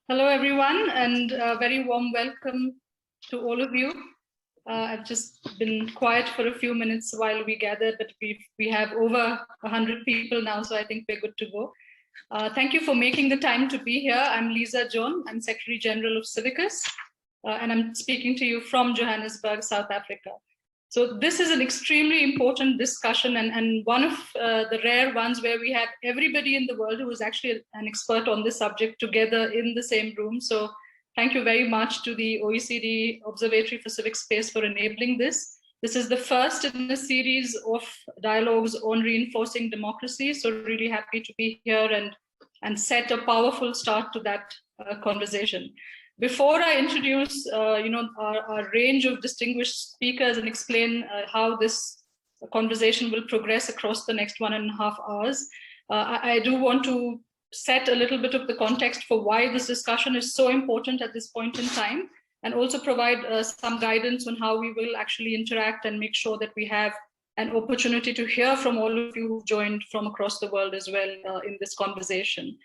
Hello, everyone, and a very warm welcome to all of you. I've just been quiet for a few minutes while we gathered, but we have over 100 people now, so I think we're good to go. Thank you for making the time to be here. I'm Lisa John. I'm Secretary General of Civicus, and I'm speaking to you from Johannesburg, South Africa. So this is an extremely important discussion and one of the rare ones where we have everybody in the world who is actually an expert on this subject together in the same room. So thank you very much to the OECD Observatory for Civic Space for enabling this. This is the first in a series of dialogues on reinforcing democracy. So really happy to be here and set a powerful start to that conversation. Before I introduce, our range of distinguished speakers and explain how this conversation will progress across the next 1.5 hours, I do want to set a little bit of the context for why this discussion is so important at this point in time, and also provide some guidance on how we will actually interact and make sure that we have an opportunity to hear from all of you who've joined from across the world as well in this conversation.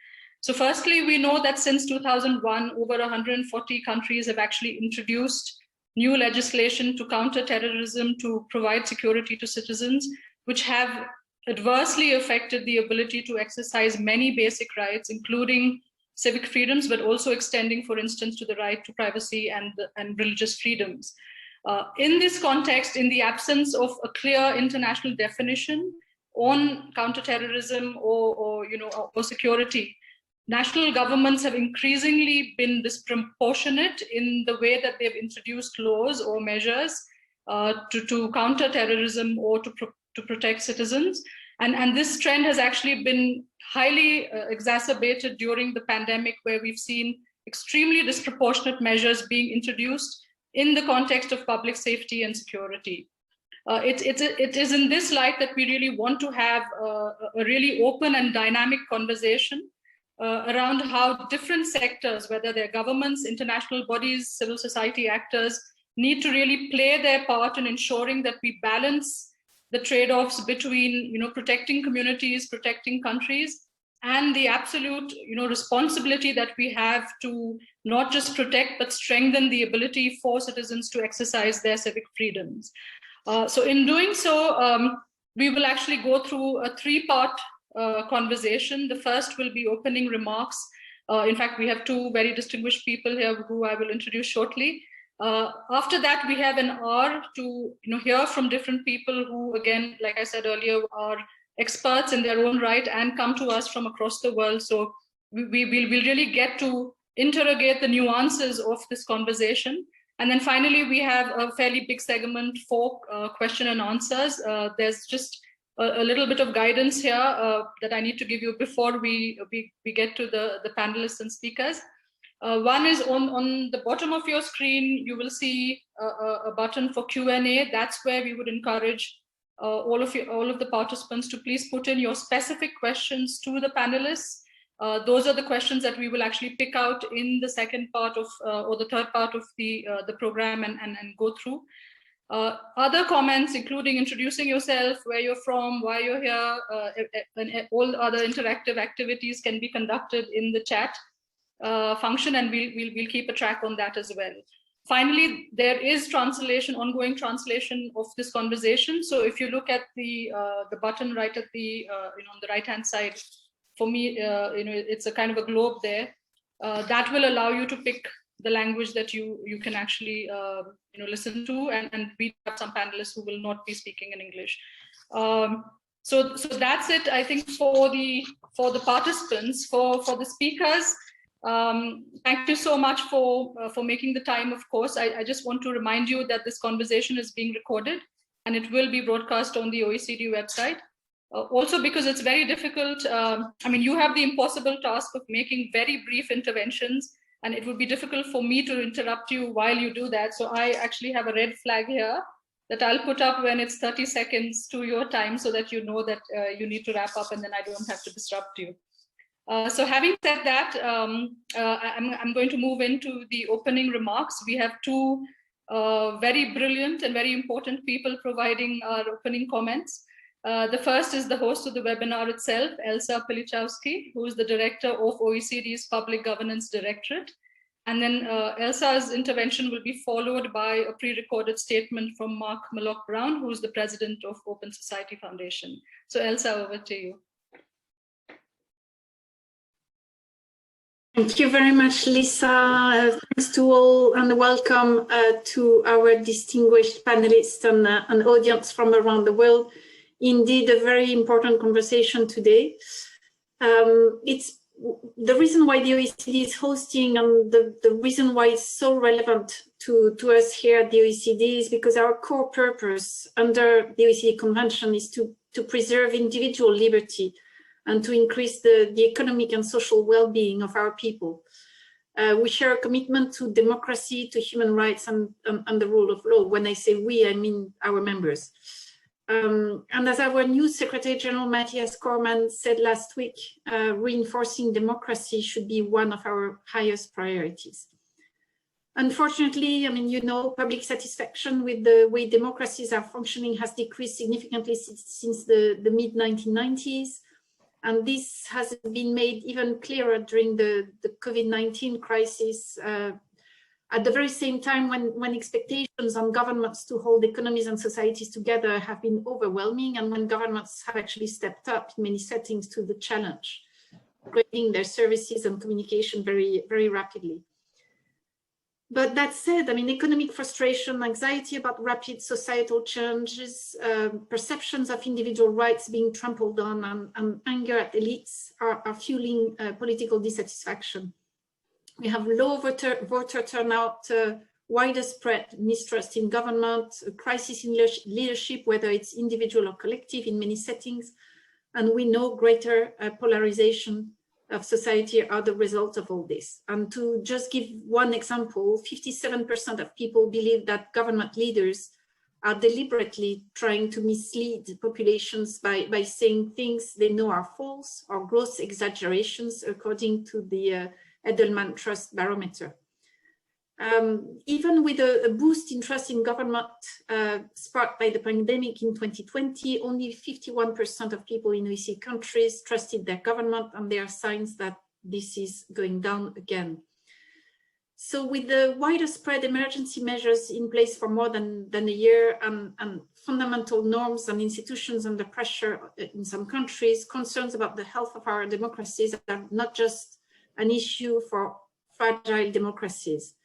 So firstly, we know that since 2001, over 140 countries have actually introduced new legislation to counter terrorism, to provide security to citizens, which have adversely affected the ability to exercise many basic rights, including civic freedoms, but also extending, for instance, to the right to privacy and religious freedoms. In this context, in the absence of a clear international definition on counterterrorism or security, national governments have increasingly been disproportionate in the way that they've introduced laws or measures to counter terrorism or to protect citizens. And this trend has actually been highly exacerbated during the pandemic, where we've seen extremely disproportionate measures being introduced in the context of public safety and security. It is in this light that we really want to have a really open and dynamic conversation around how different sectors, whether they're governments, international bodies, civil society actors, need to really play their part in ensuring that we balance the trade-offs between protecting communities, protecting countries, and the absolute responsibility that we have to not just protect but strengthen the ability for citizens to exercise their civic freedoms. So in doing so, we will actually go through a three-part conversation. The first will be opening remarks. In fact, we have two very distinguished people here who I will introduce shortly. After that, we have an hour to hear from different people who, again, like I said earlier, are experts in their own right and come to us from across the world. So we'll really get to interrogate the nuances of this conversation. And then finally, we have a fairly big segment for question and answers. There's just a little bit of guidance here that I need to give you before we get to the panelists and speakers. One is on the bottom of your screen, you will see a button for Q&A. That's where we would encourage all of the participants to please put in your specific questions to the panelists. Those are the questions that we will actually pick out in the second part of or the third part of the program and go through. Other comments, including introducing yourself, where you're from, why you're here, and all other interactive activities can be conducted in the chat function, and we'll keep a track on that as well. Finally, there is translation, ongoing translation of this conversation. So if you look at the button right at the on the right-hand side, for me, it's a kind of a globe there. That will allow you to pick the language that you can actually listen to, and we have some panelists who will not be speaking in English. So that's it, I think, for the participants. For the speakers, thank you so much for making the time. Of course, I just want to remind you that this conversation is being recorded and it will be broadcast on the OECD website. Also, because it's very difficult, you have the impossible task of making very brief interventions, and it would be difficult for me to interrupt you while you do that. So I actually have a red flag here that I'll put up when it's 30 seconds to your time, so that you know that you need to wrap up and then I don't have to disrupt you. So having said that, I'm going to move into the opening remarks. We have two very brilliant and very important people providing our opening comments. The first is the host of the webinar itself, Elsa Pilichowski, who is the director of OECD's Public Governance Directorate. And then Elsa's intervention will be followed by a pre-recorded statement from Mark Malloch-Brown, who is the president of Open Society Foundation. So Elsa, over to you. Thank you very much, Lisa. Thanks to all and welcome to our distinguished panelists and audience from around the world. Indeed, a very important conversation today. It's the reason why the OECD is hosting and the reason why it's so relevant to us here at the OECD is because our core purpose under the OECD Convention is to preserve individual liberty and to increase the economic and social well-being of our people. We share a commitment to democracy, to human rights, and the rule of law. When I say we, I mean our members. And as our new Secretary General Matthias Cormann said last week, reinforcing democracy should be one of our highest priorities. Unfortunately, I mean, you know, public satisfaction with the way democracies are functioning has decreased significantly since the mid-1990s. And this has been made even clearer during the COVID-19 crisis, at the very same time when expectations on governments to hold economies and societies together have been overwhelming, and when governments have actually stepped up in many settings to the challenge, upgrading their services and communication very, very rapidly. But that said, I mean, economic frustration, anxiety about rapid societal changes, perceptions of individual rights being trampled on, and anger at elites are fueling political dissatisfaction. We have low voter turnout, widespread mistrust in government, a crisis in leadership, whether it's individual or collective in many settings, and we know greater polarization of society are the result of all this. And to just give one example, 57% of people believe that government leaders are deliberately trying to mislead populations by saying things they know are false or gross exaggerations, according to the Edelman Trust Barometer. Even with a boost in trust in government sparked by the pandemic in 2020, only 51% of people in OECD countries trusted their government, and there are signs that this is going down again. So with the wider spread emergency measures in place for more than a year and fundamental norms and institutions under pressure in some countries, concerns about the health of our democracies are not just an issue for fragile democracies.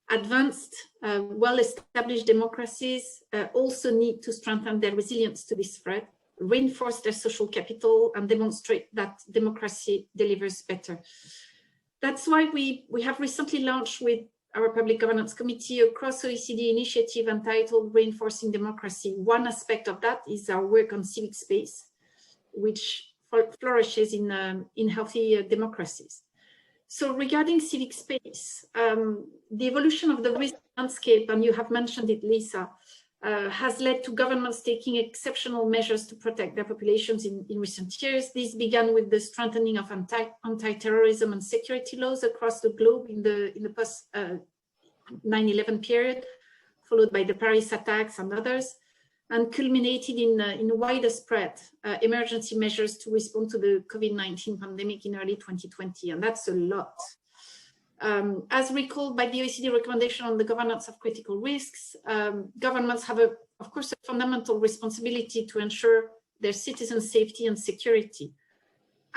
Advanced, well-established democracies also need to strengthen their resilience to this threat, reinforce their social capital, and demonstrate that democracy delivers better. That's why we have recently launched with our Public Governance Committee a cross-OECD initiative entitled Reinforcing Democracy. One aspect of that is our work on civic space, which flourishes in healthy democracies. So regarding civic space, the evolution of the risk landscape, and you have mentioned it, Lisa, has led to governments taking exceptional measures to protect their populations in recent years. This began with the strengthening of anti-terrorism and security laws across the globe in the post 9/11 period, followed by the Paris attacks and others, and culminated in widespread emergency measures to respond to the COVID-19 pandemic in early 2020, and that's a lot. As recalled by the OECD recommendation on the governance of critical risks, governments have, of course, a fundamental responsibility to ensure their citizens' safety and security.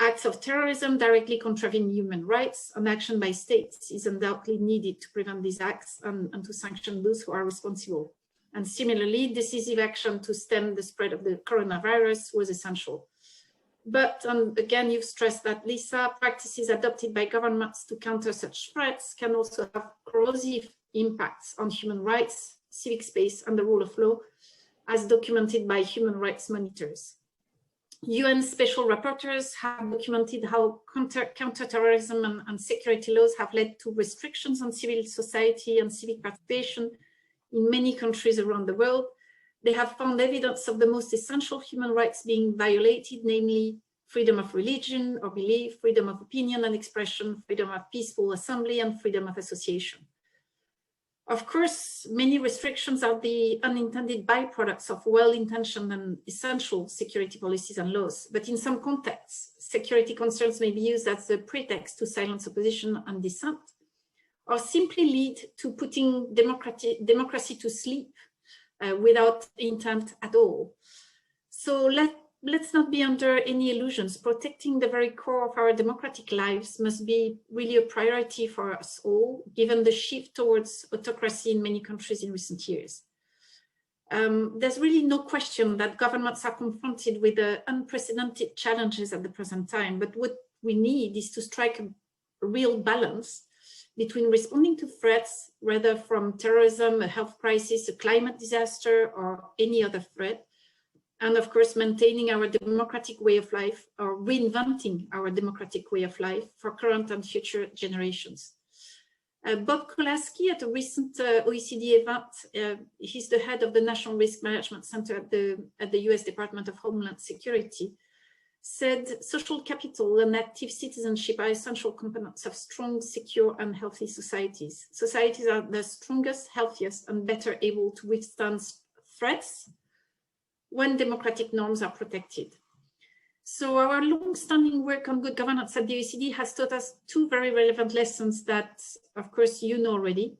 Acts of terrorism directly contravene human rights, and action by states is undoubtedly needed to prevent these acts and to sanction those who are responsible. And similarly, decisive action to stem the spread of the coronavirus was essential. But again, you've stressed that, Lisa, practices adopted by governments to counter such threats can also have corrosive impacts on human rights, civic space, and the rule of law, as documented by human rights monitors. UN special rapporteurs have documented how counterterrorism and security laws have led to restrictions on civil society and civic participation in many countries around the world. They have found evidence of the most essential human rights being violated, namely freedom of religion or belief, freedom of opinion and expression, freedom of peaceful assembly, and freedom of association. Of course, many restrictions are the unintended byproducts of well-intentioned and essential security policies and laws. But in some contexts, security concerns may be used as a pretext to silence opposition and dissent, or simply lead to putting democracy to sleep without intent at all. So let's not be under any illusions. Protecting the very core of our democratic lives must be really a priority for us all, given the shift towards autocracy in many countries in recent years. There's really no question that governments are confronted with unprecedented challenges at the present time, but what we need is to strike a real balance between responding to threats, whether from terrorism, a health crisis, a climate disaster, or any other threat, and of course, maintaining our democratic way of life or reinventing our democratic way of life for current and future generations. Bob Kolaski, at a recent OECD event, he's the head of the National Risk Management Center at the US Department of Homeland Security, said social capital and active citizenship are essential components of strong, secure, and healthy societies. Societies are the strongest, healthiest, and better able to withstand threats when democratic norms are protected. So our long-standing work on good governance at the OECD has taught us two very relevant lessons that, of course, you know already.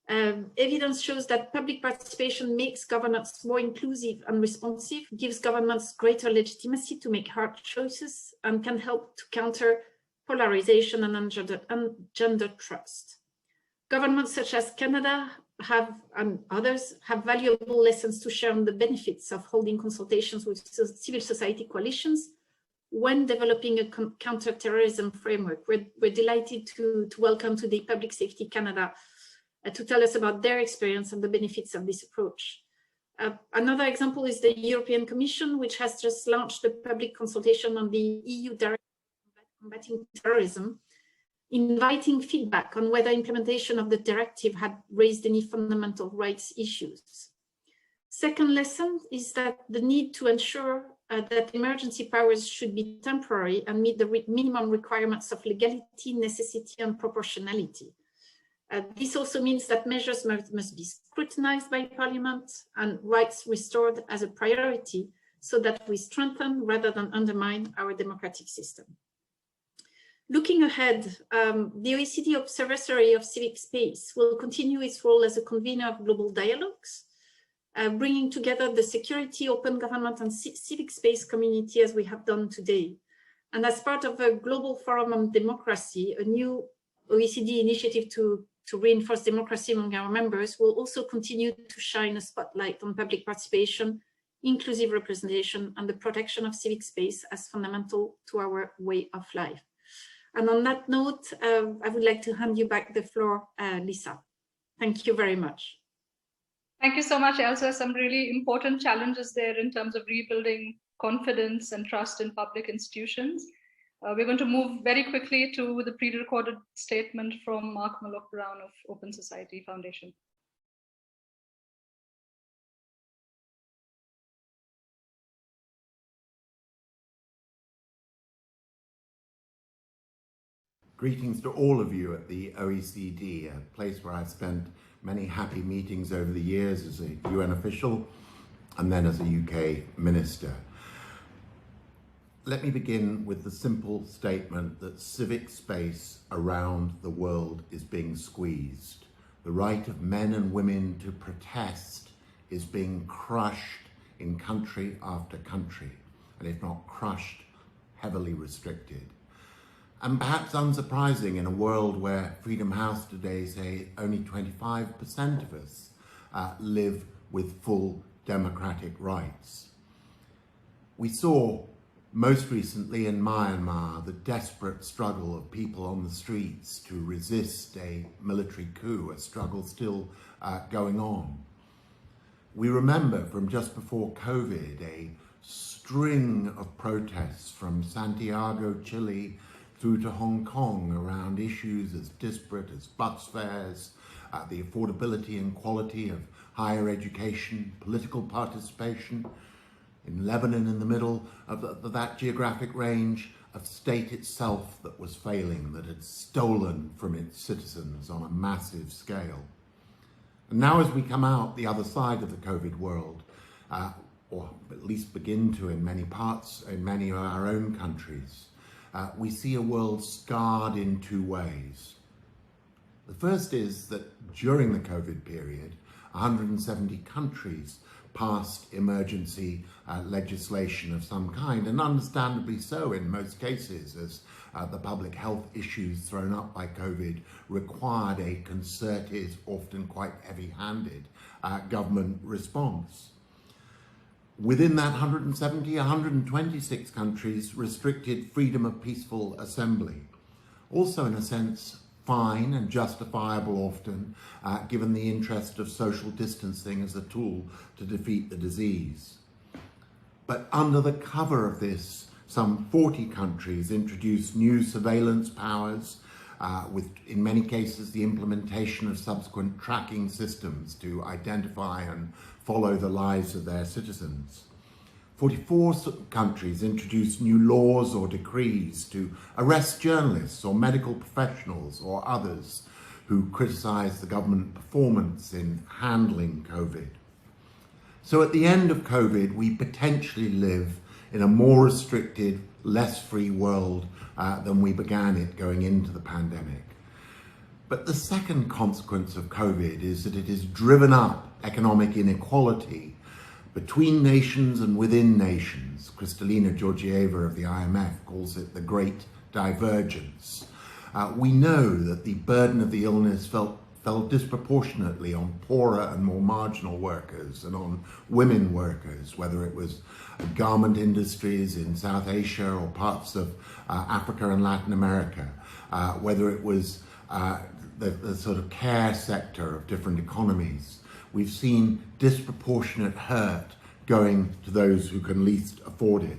Evidence shows that public participation makes governance more inclusive and responsive, gives governments greater legitimacy to make hard choices, and can help to counter polarization and ungendered trust. Governments such as Canada and others have valuable lessons to share on the benefits of holding consultations with civil society coalitions when developing a counter-terrorism framework. We're delighted to welcome today Public Safety Canada to tell us about their experience and the benefits of this approach. Another example is the European Commission, which has just launched a public consultation on the EU Directive on Combating Terrorism, inviting feedback on whether implementation of the directive had raised any fundamental rights issues. Second lesson is that the need to ensure that emergency powers should be temporary and meet the minimum requirements of legality, necessity, and proportionality. This also means that measures must be scrutinized by Parliament and rights restored as a priority so that we strengthen rather than undermine our democratic system. Looking ahead, the OECD Observatory of Civic Space will continue its role as a convener of global dialogues, bringing together the security, open government, and civic space community as we have done today. And as part of a global forum on democracy, a new OECD initiative to reinforce democracy among our members will also continue to shine a spotlight on public participation, inclusive representation, and the protection of civic space as fundamental to our way of life. And on that note, I would like to hand you back the floor, Lisa. Thank you very much. Thank you so much, Elsa. Some really important challenges there in terms of rebuilding confidence and trust in public institutions. We're going to move very quickly to the pre-recorded statement from Mark Malloch-Brown of Open Society Foundation. Greetings to all of you at the OECD, a place where I've spent many happy meetings over the years as a UN official and then as a UK minister. Let me begin with the simple statement that civic space around the world is being squeezed. The right of men and women to protest is being crushed in country after country, and if not crushed, heavily restricted. And perhaps unsurprising in a world where Freedom House today say only 25% of us live with full democratic rights. We saw most recently in Myanmar the desperate struggle of people on the streets to resist a military coup, a struggle still going on. We remember from just before COVID a string of protests from Santiago, Chile, through to Hong Kong around issues as disparate as bus fares, the affordability and quality of higher education, political participation. In Lebanon, in the middle of that geographic range, of state itself that was failing, that had stolen from its citizens on a massive scale. And now as we come out the other side of the COVID world, or at least begin to in many parts, in many of our own countries, we see a world scarred in two ways. The first is that during the COVID period, 170 countries passed emergency legislation of some kind, and understandably so in most cases, as the public health issues thrown up by COVID required a concerted, often quite heavy-handed government response. Within that 170, 126 countries restricted freedom of peaceful assembly. Also, in a sense, fine and justifiable often, given the interest of social distancing as a tool to defeat the disease. But under the cover of this, some 40 countries introduced new surveillance powers, with, in many cases, the implementation of subsequent tracking systems to identify and follow the lives of their citizens. 44 countries introduced new laws or decrees to arrest journalists or medical professionals or others who criticise the government performance in handling COVID. So at the end of COVID, we potentially live in a more restricted, less free world than we began it going into the pandemic. But the second consequence of COVID is that it has driven up economic inequality between nations and within nations. Kristalina Georgieva of the IMF calls it the Great Divergence. We know that the burden of the illness fell disproportionately on poorer and more marginal workers and on women workers, whether it was garment industries in South Asia or parts of Africa and Latin America, whether it was the sort of care sector of different economies. We've seen disproportionate hurt going to those who can least afford it.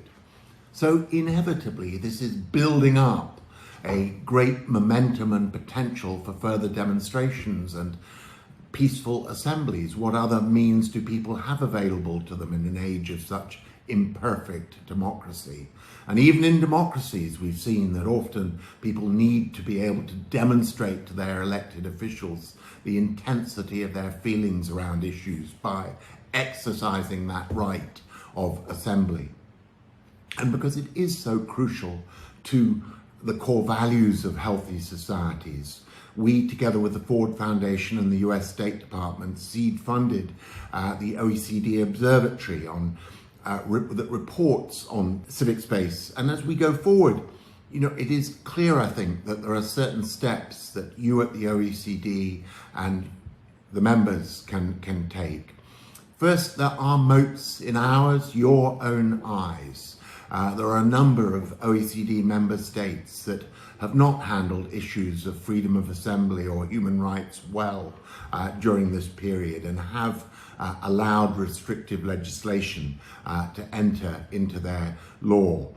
So inevitably, this is building up a great momentum and potential for further demonstrations and peaceful assemblies. What other means do people have available to them in an age of such imperfect democracy? And even in democracies, we've seen that often people need to be able to demonstrate to their elected officials the intensity of their feelings around issues by exercising that right of assembly. And because it is so crucial to the core values of healthy societies, we, together with the Ford Foundation and the US State Department, seed funded the OECD Observatory on that reports on civic space. And as we go forward, you know, it is clear, I think, that there are certain steps that you at the OECD and the members can take. First, there are moats in ours, your own eyes. There are a number of OECD member states that have not handled issues of freedom of assembly or human rights well during this period and have allowed restrictive legislation to enter into their law.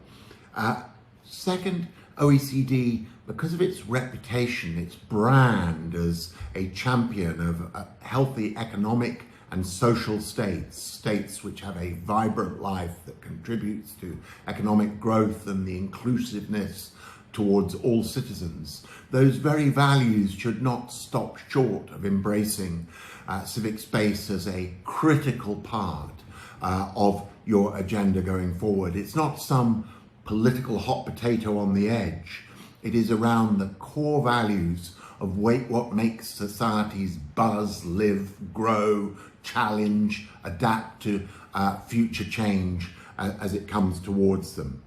Second, OECD, because of its reputation, its brand as a champion of a healthy economic and social states which have a vibrant life that contributes to economic growth and the inclusiveness towards all citizens, those very values should not stop short of embracing civic space as a critical part of your agenda going forward. It's not some political hot potato on the edge. It is around the core values of what makes societies buzz, live, grow, challenge, adapt to future change as it comes towards them.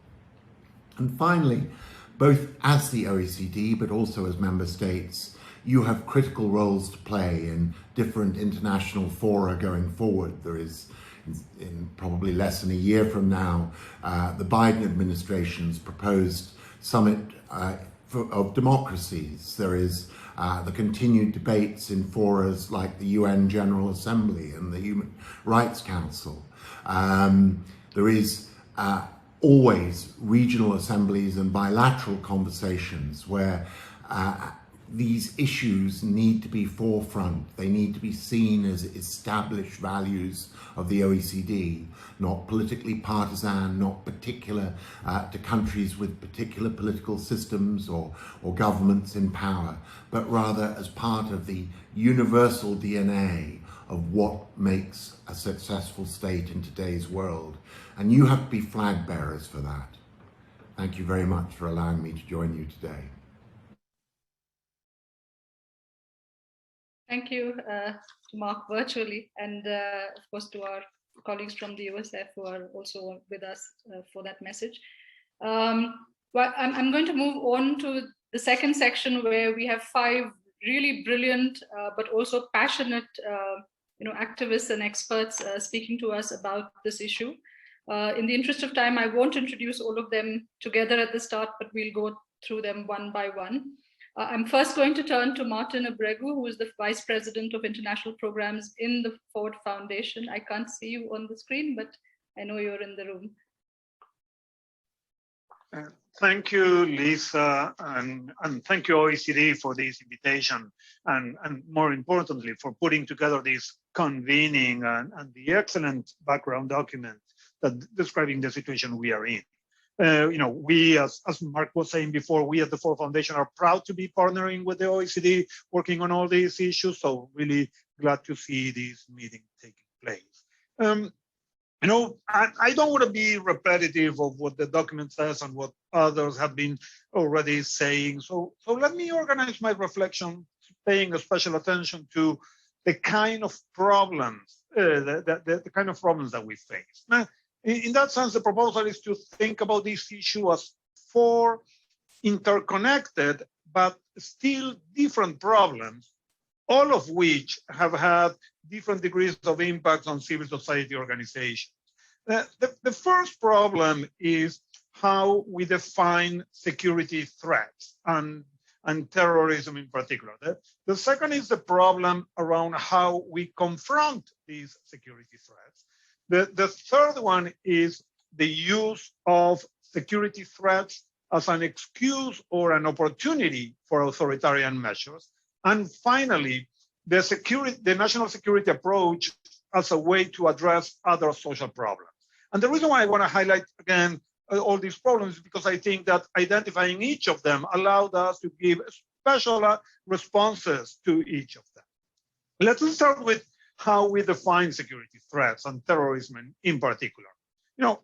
And finally, both as the OECD but also as member states, you have critical roles to play in different international fora going forward. There is, in probably less than a year from now, the Biden administration's proposed summit of democracies. There is the continued debates in forums like the UN General Assembly and the Human Rights Council. There is always regional assemblies and bilateral conversations where these issues need to be forefront. They need to be seen as established values of the OECD, not politically partisan, not particular to countries with particular political systems or governments in power, but rather as part of the universal DNA of what makes a successful state in today's world. And you have to be flag bearers for that. Thank you very much for allowing me to join you today. Thank you to Mark virtually, and of course to our colleagues from the USF who are also with us for that message. Well, I'm going to move on to the second section, where we have 5 really brilliant but also passionate activists and experts speaking to us about this issue. In the interest of time, I won't introduce all of them together at the start, but we'll go through them one by one. I'm first going to turn to Martin Abregu, who is the Vice President of International Programs in the Ford Foundation. I can't see you on the screen, but I know you're in the room. Thank you, Lisa, and thank you, OECD, for this invitation, and more importantly, for putting together this convening and the excellent background document that describing the situation we are in. We, as Mark was saying before, we at the Ford Foundation are proud to be partnering with the OECD, working on all these issues. So really glad to see this meeting taking place. I don't want to be repetitive of what the document says and what others have been already saying. So let me organize my reflection, paying a special attention to the kind of problems, the kind of problems that we face. Now, in that sense, the proposal is to think about this issue as 4 interconnected but still different problems, all of which have had different degrees of impact on civil society organizations. The first problem is how we define security threats and terrorism in particular. The second is the problem around how we confront these security threats. The third one is the use of security threats as an excuse or an opportunity for authoritarian measures. And finally, the national security approach as a way to address other social problems. And the reason why I want to highlight again all these problems is because I think that identifying each of them allowed us to give special responses to each of them. Let's start with how we define security threats and terrorism in particular.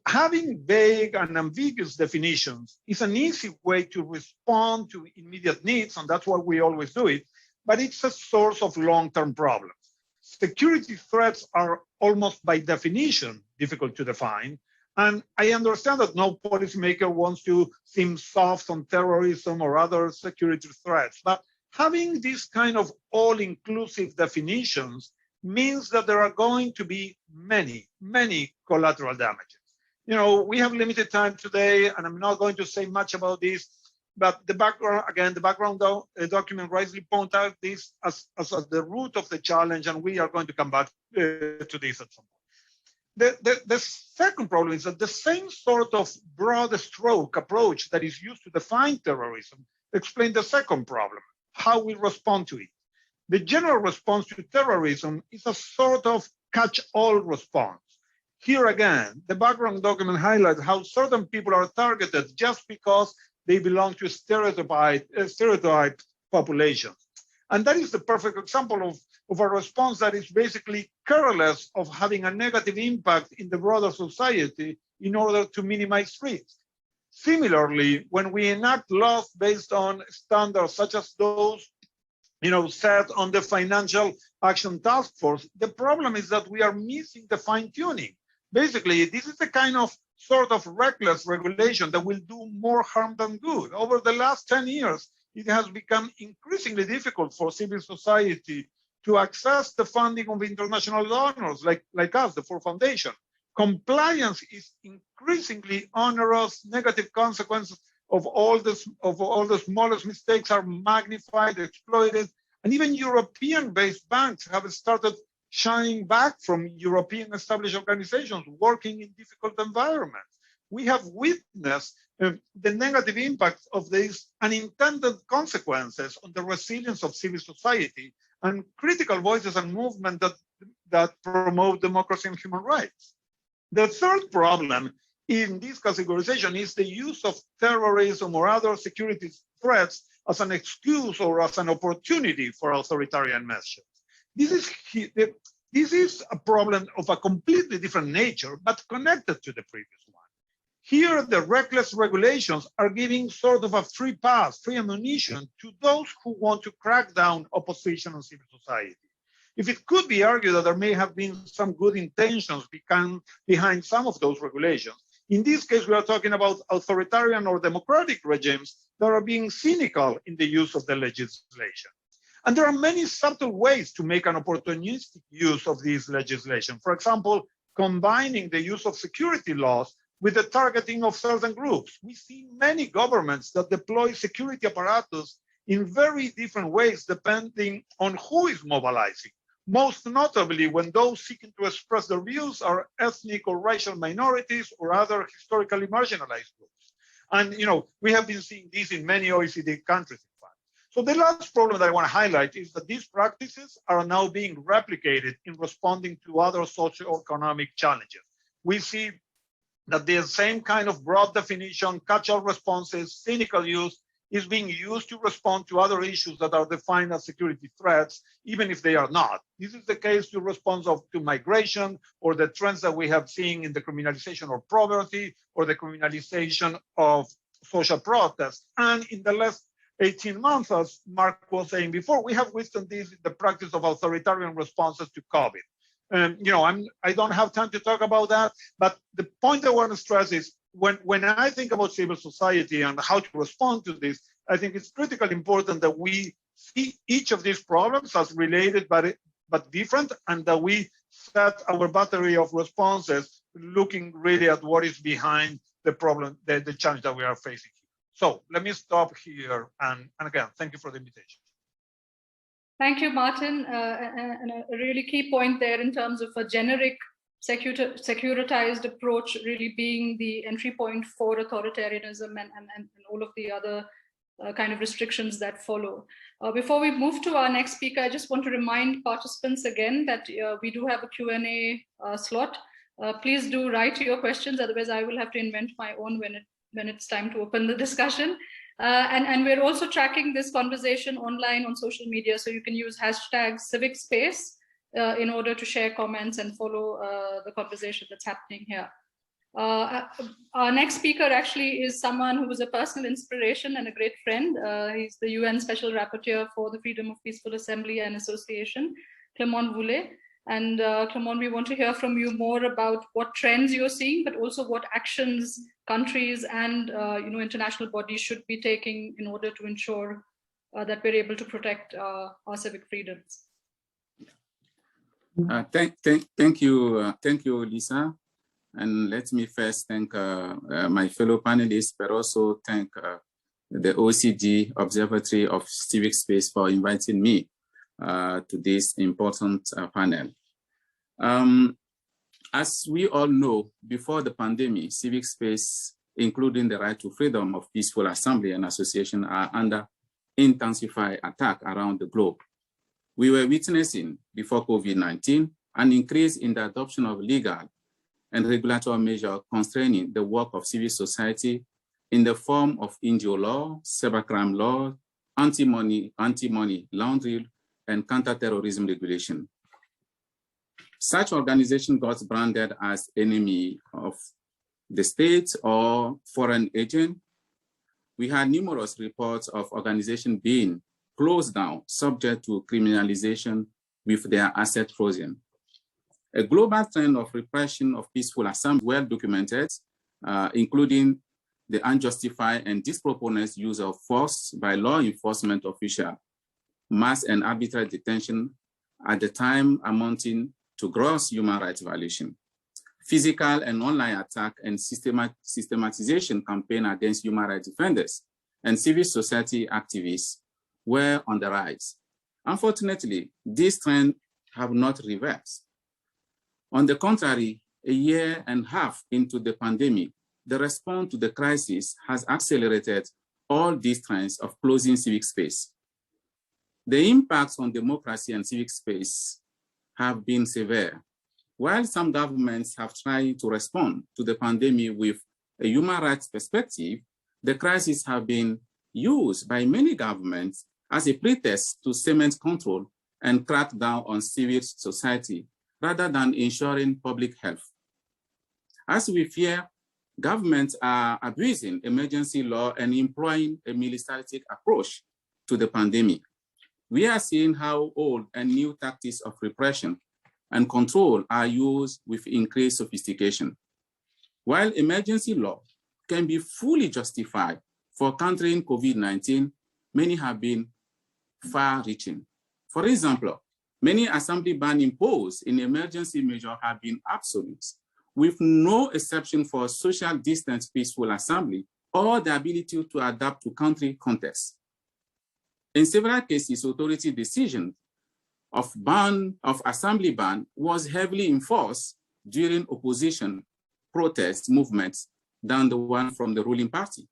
Having vague and ambiguous definitions is an easy way to respond to immediate needs, and that's why we always do it, but it's a source of long-term problems. Security threats are almost by definition difficult to define, and I understand that no policymaker wants to seem soft on terrorism or other security threats, but having this kind of all-inclusive definitions means that there are going to be many, many collateral damages. We have limited time today, and I'm not going to say much about this, but the background document rightly points out this as the root of the challenge, and we are going to come back to this at some point. The second problem is that the same sort of broad stroke approach that is used to define terrorism explains the second problem, how we respond to it. The general response to terrorism is a sort of catch-all response. Here again, the background document highlights how certain people are targeted just because they belong to stereotyped populations. And that is the perfect example of a response that is basically careless of having a negative impact in the broader society in order to minimize risk. Similarly, when we enact laws based on standards such as those set on the Financial Action Task Force, the problem is that we are missing the fine-tuning. Basically, this is the kind of sort of reckless regulation that will do more harm than good. Over the last 10 years, it has become increasingly difficult for civil society to access the funding of international donors like us, the Ford Foundation. Compliance is increasingly onerous. Negative consequences of all the smallest mistakes are magnified, exploited, and even European-based banks have started shying back from European established organizations working in difficult environments. We have witnessed the negative impact of these unintended consequences on the resilience of civil society and critical voices and movements that promote democracy and human rights. The third problem in this categorization is the use of terrorism or other security threats as an excuse or as an opportunity for authoritarian measures. This is a problem of a completely different nature, but connected to the previous one. Here, the reckless regulations are giving sort of a free pass, free ammunition to those who want to crack down opposition on civil society. If it could be argued that there may have been some good intentions behind some of those regulations, in this case, we are talking about authoritarian or democratic regimes that are being cynical in the use of the legislation. And there are many subtle ways to make an opportunistic use of this legislation. For example, combining the use of security laws with the targeting of certain groups. We see many governments that deploy security apparatus in very different ways depending on who is mobilizing. Most notably when those seeking to express their views are ethnic or racial minorities or other historically marginalized groups. And we have been seeing this in many OECD countries, in fact. So the last problem that I want to highlight is that these practices are now being replicated in responding to other socioeconomic challenges. We see that the same kind of broad definition, catch-all responses, cynical use is being used to respond to other issues that are defined as security threats, even if they are not. This is the case to respond to migration or the trends that we have seen in the criminalization of poverty or the criminalization of social protests. And in the last 18 months, as Mark was saying before, we have witnessed this in the practice of authoritarian responses to COVID. I don't have time to talk about that, but the point I want to stress is when I think about civil society and how to respond to this, I think it's critically important that we see each of these problems as related but different, and that we set our battery of responses looking really at what is behind the problem, the challenge that we are facing here. So let me stop here, and again, thank you for the invitation. Thank you, Martin. And a really key point there in terms of a generic securitized approach really being the entry point for authoritarianism and all of the other kind of restrictions that follow. Before we move to our next speaker, I just want to remind participants again that we do have a Q&A slot. Please do write your questions, otherwise I will have to invent my own when it's time to open the discussion. And we're also tracking this conversation online on social media, so you can use hashtag #CivicSpace in order to share comments and follow the conversation that's happening here. Our next speaker actually is someone who was a personal inspiration and a great friend. He's the UN Special Rapporteur for the Freedom of Peaceful Assembly and Association, Clement Voulet. And Clement, we want to hear from you more about what trends you're seeing, but also what actions countries and international bodies should be taking in order to ensure that we're able to protect our civic freedoms. Thank you, Lisa. And let me first thank my fellow panelists, but also thank the OECD Observatory of Civic Space for inviting me to this important panel. As we all know, before the pandemic, civic space, including the right to freedom of peaceful assembly and association, are under intensified attack around the globe. We were witnessing, before COVID-19, an increase in the adoption of legal and regulatory measures constraining the work of civil society in the form of NGO law, cybercrime law, anti-money laundering, and counter-terrorism regulation. Such organizations got branded as enemy of the state or foreign agent. We had numerous reports of organizations being closed down, subject to criminalization with their assets frozen. A global trend of repression of peaceful assembly, well documented, including the unjustified and disproportionate use of force by law enforcement officials, mass and arbitrary detention at the time amounting to gross human rights violation, physical and online attack and systematization campaign against human rights defenders and civil society activists were on the rise. Unfortunately, these trends have not reversed. On the contrary, a year and a half into the pandemic, the response to the crisis has accelerated all these trends of closing civic space. The impacts on democracy and civic space have been severe. While some governments have tried to respond to the pandemic with a human rights perspective, the crisis have been used by many governments as a pretext to cement control and crack down on civil society rather than ensuring public health. As we fear, governments are abusing emergency law and employing a militaristic approach to the pandemic. We are seeing how old and new tactics of repression and control are used with increased sophistication. While emergency law can be fully justified for countering COVID-19, many have been far-reaching. For example, many assembly bans imposed in emergency measures have been absolute, with no exception for social distance peaceful assembly or the ability to adapt to country context. In several cases, authority decision of assembly ban was heavily enforced during opposition protest movements than the one from the ruling party.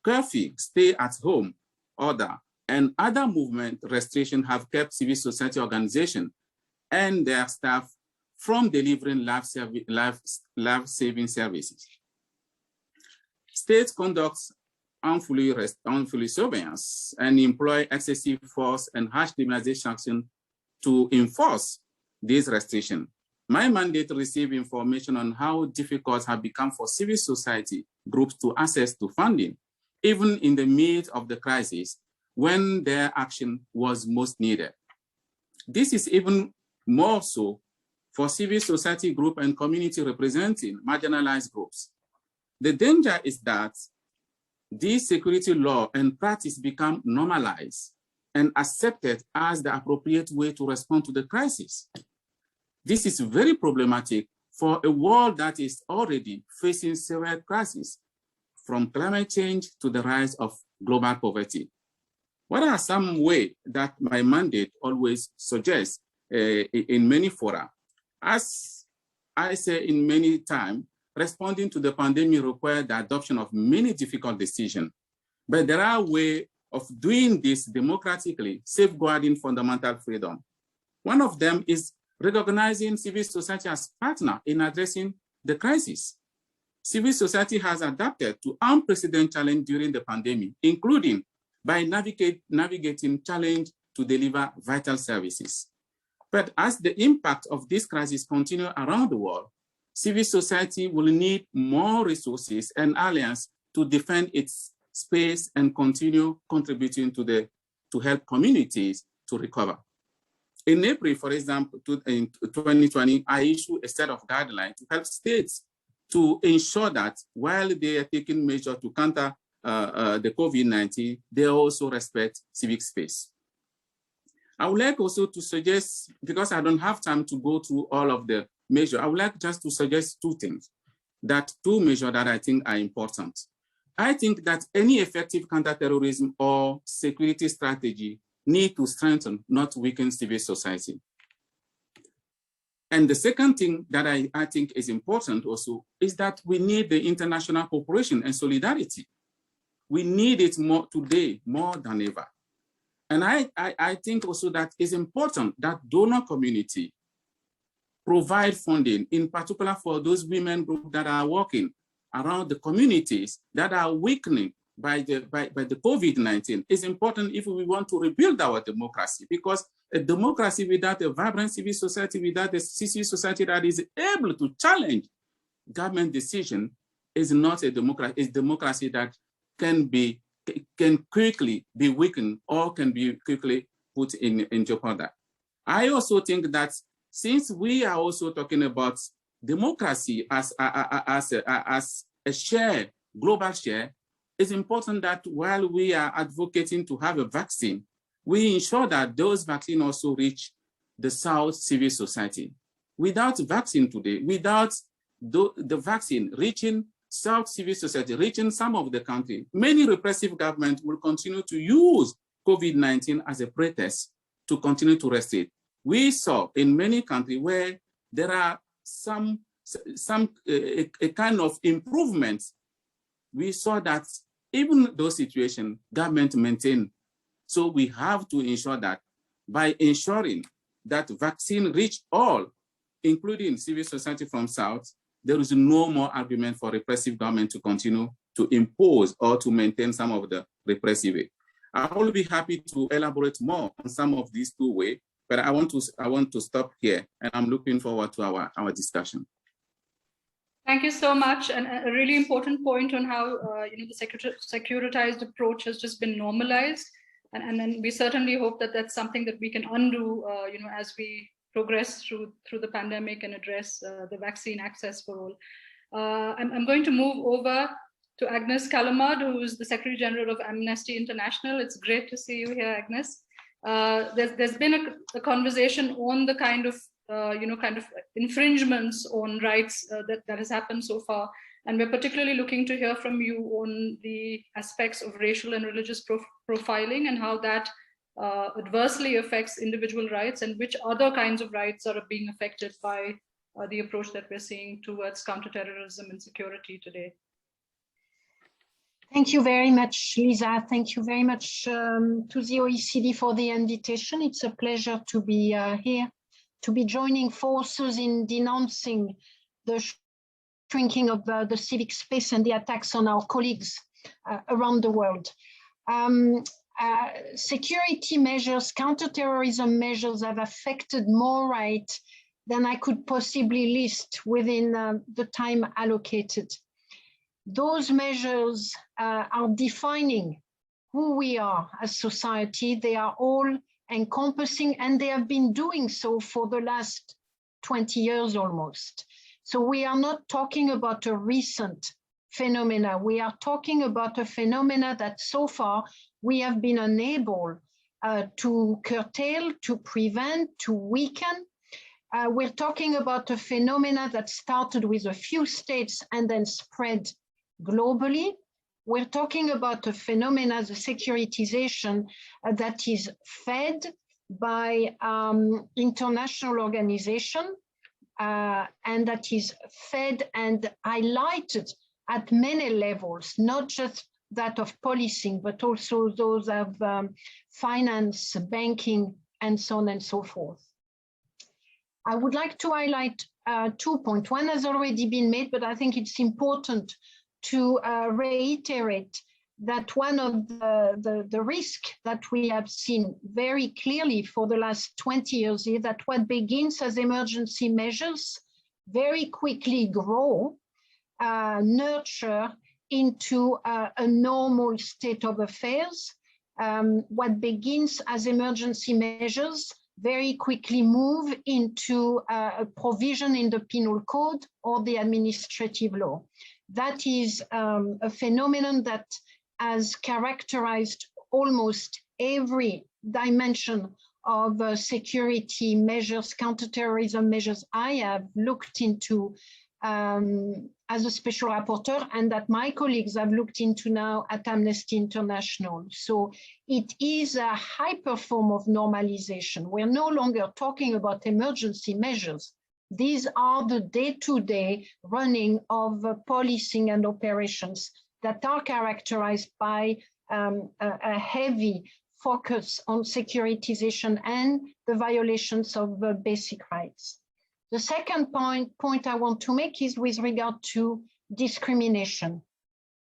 Curfew, stay at home order, and other movement restrictions have kept civil society organizations and their staff from delivering life-saving services. States conduct unfully surveillance and employ excessive force and harsh criminalization action to enforce these restrictions. My mandate received information on how difficult it has become for civil society groups to access to funding, even in the midst of the crisis when their action was most needed. This is even more so for civil society groups and community representing marginalized groups. The danger is that these security law and practice become normalized and accepted as the appropriate way to respond to the crisis. This is very problematic for a world that is already facing severe crises, from climate change to the rise of global poverty. What are some ways that my mandate always suggests in many fora? As I say in many times, responding to the pandemic requires the adoption of many difficult decisions, but there are ways of doing this democratically, safeguarding fundamental freedom. One of them is recognizing civil society as partner in addressing the crisis. Civil society has adapted to unprecedented challenge during the pandemic, including by navigating challenge to deliver vital services. But as the impact of this crisis continue around the world, civil society will need more resources and alliances to defend its space and continue contributing to help communities to recover. In April, for example, in 2020, I issued a set of guidelines to help states to ensure that while they are taking measures to counter the COVID-19, they also respect civic space. I would like also to suggest, because I don't have time to go through all of the measures, I would like just to suggest two measures that I think are important. I think that any effective counterterrorism or security strategy need to strengthen, not weaken civil society. And the second thing that I think is important also is that we need the international cooperation and solidarity. We need it more today, more than ever. And I think also that it's important that donor community provide funding, in particular for those women groups that are working around the communities that are weakening by the COVID-19. It's important if we want to rebuild our democracy, because a democracy without a vibrant civil society, without a civil society that is able to challenge government decision, is not a democracy. It's democracy that can quickly be weakened or can be quickly put in jeopardy. I also think that since we are also talking about democracy as a share, global share, it's important that while we are advocating to have a vaccine, we ensure that those vaccines also reach the South civil society. Without vaccine today, without the vaccine reaching South civil society, reaching some of the country, many repressive governments will continue to use COVID-19 as a pretext to continue to restrict. We saw in many countries where there are some a kind of improvement, we saw that even those situations, government maintain. So we have to ensure that by ensuring that vaccine reach all, including civil society from South, there is no more argument for repressive government to continue to impose or to maintain some of the repressive way. I will be happy to elaborate more on some of these two ways, but I want to stop here, and I'm looking forward to our discussion. Thank you so much, and a really important point on how the securitized approach has just been normalized, and then we certainly hope that that's something that we can undo, as we progress through the pandemic and address the vaccine access for all. I'm going to move over to Agnes Kalamard, who is the Secretary General of Amnesty International. It's great to see you here, Agnes. There's been a conversation on the kind of infringements on rights that has happened so far, and we're particularly looking to hear from you on the aspects of racial and religious profiling and how that adversely affects individual rights, and which other kinds of rights are being affected by the approach that we're seeing towards counterterrorism and security today. Thank you very much, Lisa. Thank you very much to the OECD for the invitation. It's a pleasure to be here, to be joining forces in denouncing the shrinking of the civic space and the attacks on our colleagues around the world. Security measures, counterterrorism measures have affected more rights than I could possibly list within the time allocated. Those measures are defining who we are as society. They are all encompassing, and they have been doing so for the last 20 years almost. So we are not talking about a recent phenomena. We are talking about a phenomena that so far we have been unable to curtail, to prevent, to weaken. We're talking about a phenomena that started with a few states and then spread globally. We're talking about a phenomena, the securitization, that is fed by international organization, and that is fed and highlighted at many levels, not just that of policing, but also those of finance, banking, and so on and so forth. I would like to highlight 2 points. One has already been made, but I think it's important to reiterate that one of the risk that we have seen very clearly for the last 20 years is that what begins as emergency measures very quickly grow, nurture into a normal state of affairs. What begins as emergency measures very quickly move into a provision in the penal code or the administrative law. That is a phenomenon that has characterized almost every dimension of security measures, counterterrorism measures I have looked into as a special rapporteur, and that my colleagues have looked into now at Amnesty International. So it is a hyper form of normalization. We're no longer talking about emergency measures. These are the day-to-day running of policing and operations that are characterized by a heavy focus on securitization and the violations of basic rights. The second point I want to make is with regard to discrimination.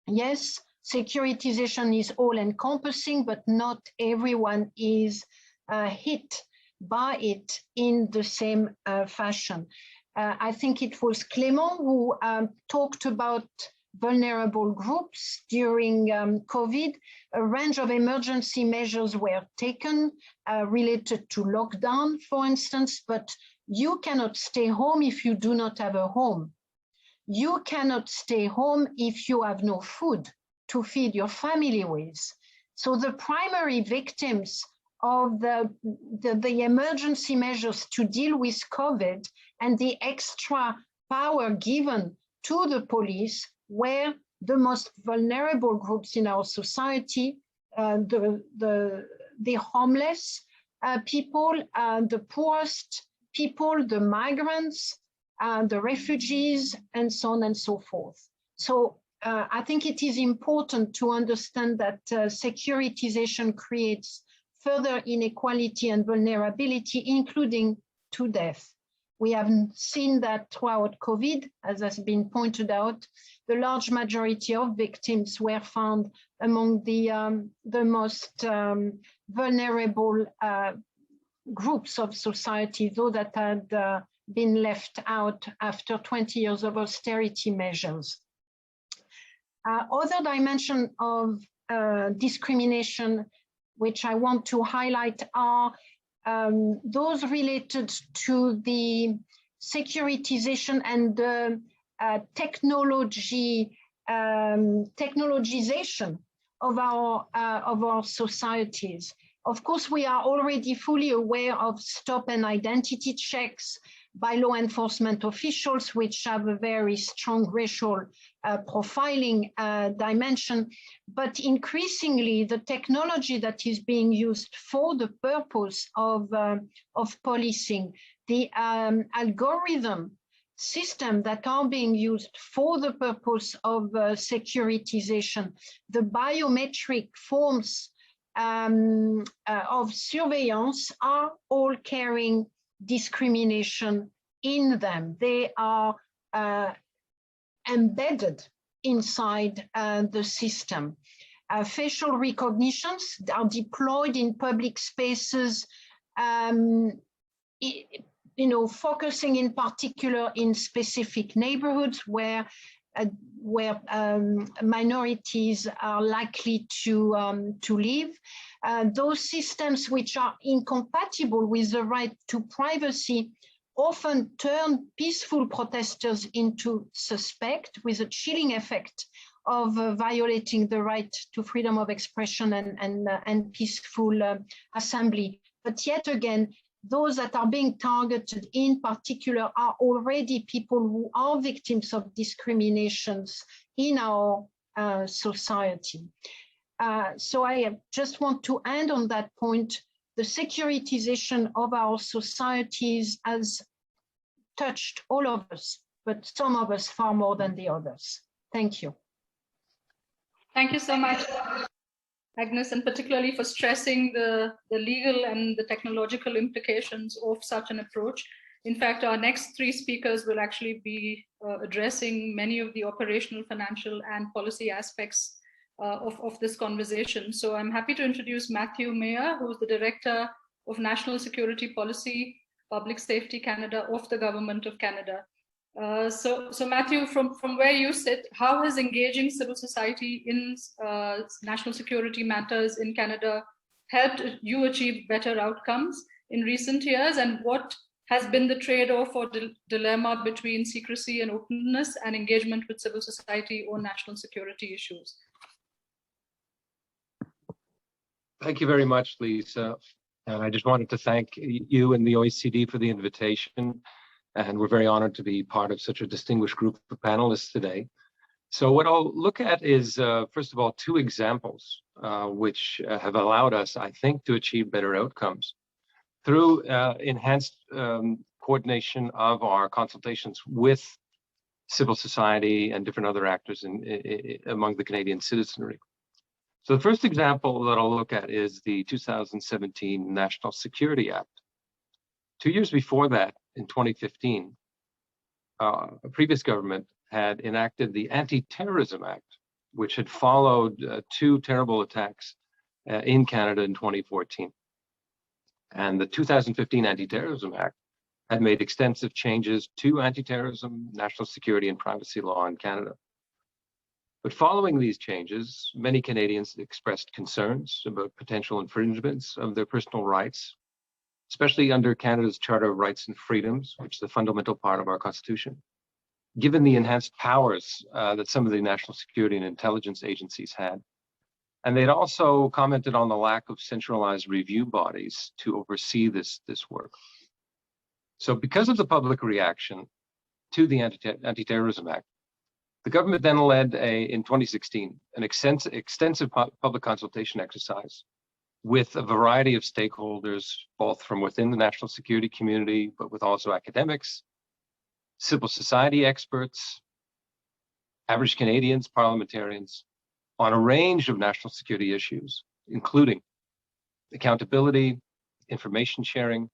Yes, securitization is all-encompassing, but not everyone is hit by it in the same fashion. I think it was Clément who talked about vulnerable groups during COVID. A range of emergency measures were taken related to lockdown, for instance, but you cannot stay home if you do not have a home. You cannot stay home if you have no food to feed your family with. So the primary victims of the emergency measures to deal with COVID and the extra power given to the police were the most vulnerable groups in our society, the homeless people, the poorest people, the migrants, the refugees, and so on and so forth. So I think it is important to understand that securitization creates further inequality and vulnerability, including to death. We have seen that throughout COVID, as has been pointed out, the large majority of victims were found among the most vulnerable groups of society, those that had been left out after 20 years of austerity measures. Other dimension of discrimination, which I want to highlight, are those related to the securitization and the technologization of our societies. Of course, we are already fully aware of stop and identity checks by law enforcement officials, which have a very strong racial profiling dimension. But increasingly, the technology that is being used for the purpose of policing, the algorithm system that are being used for the purpose of securitization, the biometric forms of surveillance are all carrying discrimination in them. They are embedded inside the system. Facial recognitions are deployed in public spaces, focusing in particular in specific neighborhoods where minorities are likely to live. Those systems which are incompatible with the right to privacy often turn peaceful protesters into suspect, with a chilling effect of violating the right to freedom of expression and peaceful assembly. But yet again, those that are being targeted in particular are already people who are victims of discriminations in our society. So I just want to end on that point. The securitization of our societies has touched all of us, but some of us far more than the others. Thank you. Thank you so much, Agnes, and particularly for stressing the legal and the technological implications of such an approach. In fact, our next three speakers will actually be addressing many of the operational, financial, and policy aspects of this conversation. So I'm happy to introduce Matthew Mayer, who is the Director of National Security Policy, Public Safety Canada of the Government of Canada. So Matthew, from where you sit, how has engaging civil society in national security matters in Canada helped you achieve better outcomes in recent years, and what has been the trade-off or dilemma between secrecy and openness and engagement with civil society on national security issues? Thank you very much, Lisa. And I just wanted to thank you and the OECD for the invitation. And we're very honored to be part of such a distinguished group of panelists today. So what I'll look at is, first of all, two examples which have allowed us, I think, to achieve better outcomes through enhanced coordination of our consultations with civil society and different other actors among the Canadian citizenry. So the first example that I'll look at is the 2017 National Security Act. 2 years before that, in 2015, a previous government had enacted the Anti-Terrorism Act, which had followed two terrible attacks in Canada in 2014. And the 2015 Anti-Terrorism Act had made extensive changes to anti-terrorism, national security, and privacy law in Canada. But following these changes, many Canadians expressed concerns about potential infringements of their personal rights, especially under Canada's Charter of Rights and Freedoms, which is a fundamental part of our Constitution, given the enhanced powers that some of the national security and intelligence agencies had. And they'd also commented on the lack of centralized review bodies to oversee this work. So because of the public reaction to the Anti-Terrorism Act, the government then led, in 2016, an extensive public consultation exercise with a variety of stakeholders, both from within the national security community, but with also academics, civil society experts, average Canadians, parliamentarians, on a range of national security issues, including accountability, information sharing,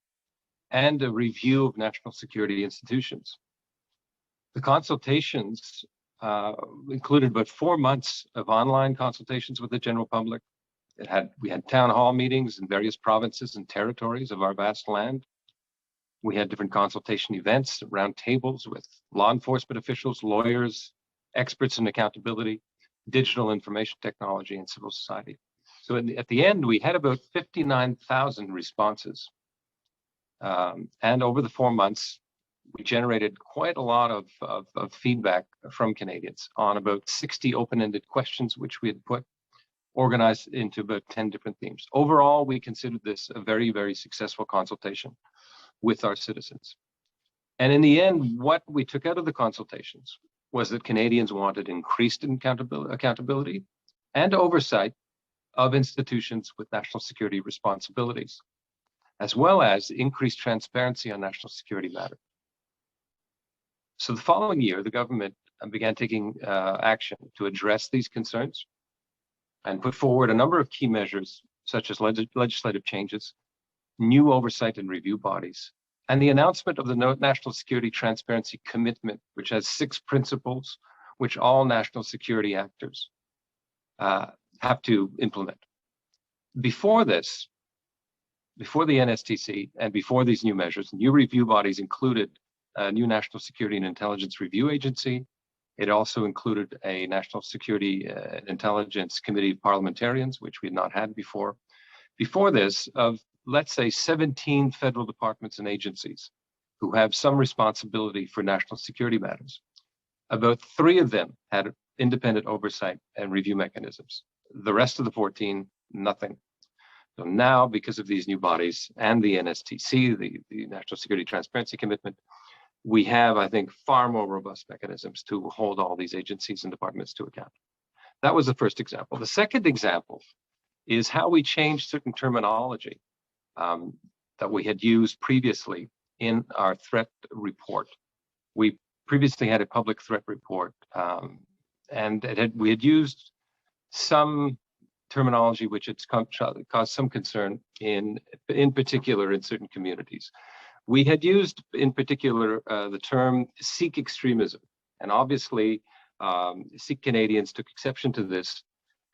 and a review of national security institutions. The consultations included about 4 months of online consultations with the general public. We had town hall meetings in various provinces and territories of our vast land. We had different consultation events, round tables with law enforcement officials, lawyers, experts in accountability, digital information technology, and civil society. So at the end, we had about 59,000 responses. And over the 4 months, we generated quite a lot of feedback from Canadians on about 60 open-ended questions, which we had organized into about 10 different themes. Overall, we considered this a very, very successful consultation with our citizens. And in the end, what we took out of the consultations was that Canadians wanted increased accountability and oversight of institutions with national security responsibilities, as well as increased transparency on national security matters. So the following year, the government began taking action to address these concerns and put forward a number of key measures, such as legislative changes, new oversight and review bodies, and the announcement of the National Security Transparency Commitment, which has 6 principles which all national security actors have to implement. Before this, before the NSTC and before these new measures, new review bodies included a new National Security and Intelligence Review Agency. It also included a National Security and Intelligence Committee of Parliamentarians, which we had not had before. Before this, of let's say 17 federal departments and agencies who have some responsibility for national security matters, about 3 of them had independent oversight and review mechanisms. The rest of the 14, nothing. So now, because of these new bodies and the NSTC, the National Security Transparency Commitment, we have, I think, far more robust mechanisms to hold all these agencies and departments to account. That was the first example. The second example is how we changed certain terminology that we had used previously in our threat report. We previously had a public threat report, and we had used some terminology which had caused some concern in particular in certain communities. We had used in particular the term Sikh extremism, and obviously Sikh Canadians took exception to this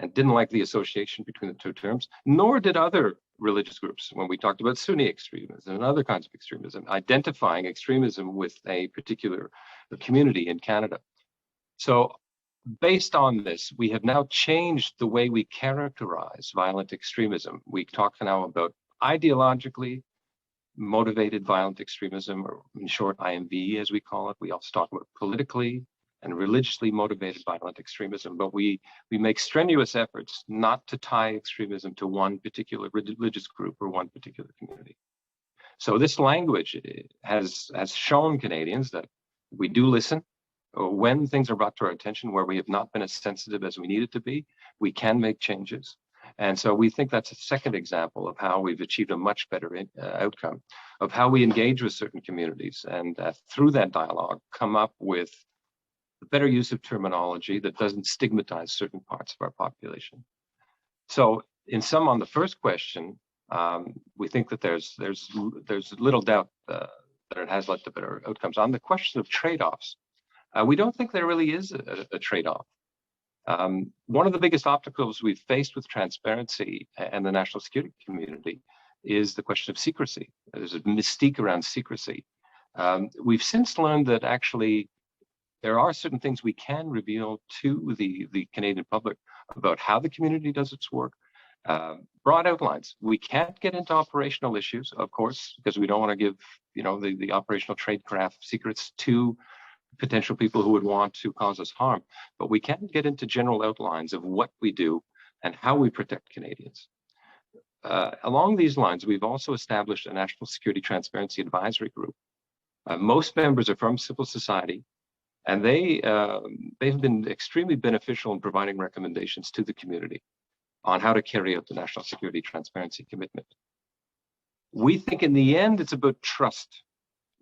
and didn't like the association between the 2 terms, nor did other religious groups when we talked about Sunni extremism and other kinds of extremism, identifying extremism with a particular community in Canada. So based on this, we have now changed the way we characterize violent extremism. We talk now about ideologically motivated violent extremism, or in short, IMV, as we call it. We also talk about politically and religiously motivated violent extremism, but we make strenuous efforts not to tie extremism to one particular religious group or one particular community. So this language has shown Canadians that we do listen. When things are brought to our attention where we have not been as sensitive as we needed to be, we can make changes. And so we think that's a second example of how we've achieved a much better outcome, of how we engage with certain communities, and through that dialogue come up with a better use of terminology that doesn't stigmatize certain parts of our population. So in sum, on the first question, we think that there's little doubt that it has led to better outcomes. On the question of trade-offs, we don't think there really is a trade-off. One of the biggest obstacles we've faced with transparency and the national security community is the question of secrecy. There's a mystique around secrecy. We've since learned that actually there are certain things we can reveal to the Canadian public about how the community does its work. Broad outlines. We can't get into operational issues, of course, because we don't want to give the operational tradecraft secrets to potential people who would want to cause us harm, but we can get into general outlines of what we do and how we protect Canadians. Along these lines, we've also established a National Security Transparency Advisory Group. Most members are from civil society, and they've been extremely beneficial in providing recommendations to the community on how to carry out the National Security Transparency Commitment. We think in the end, it's about trust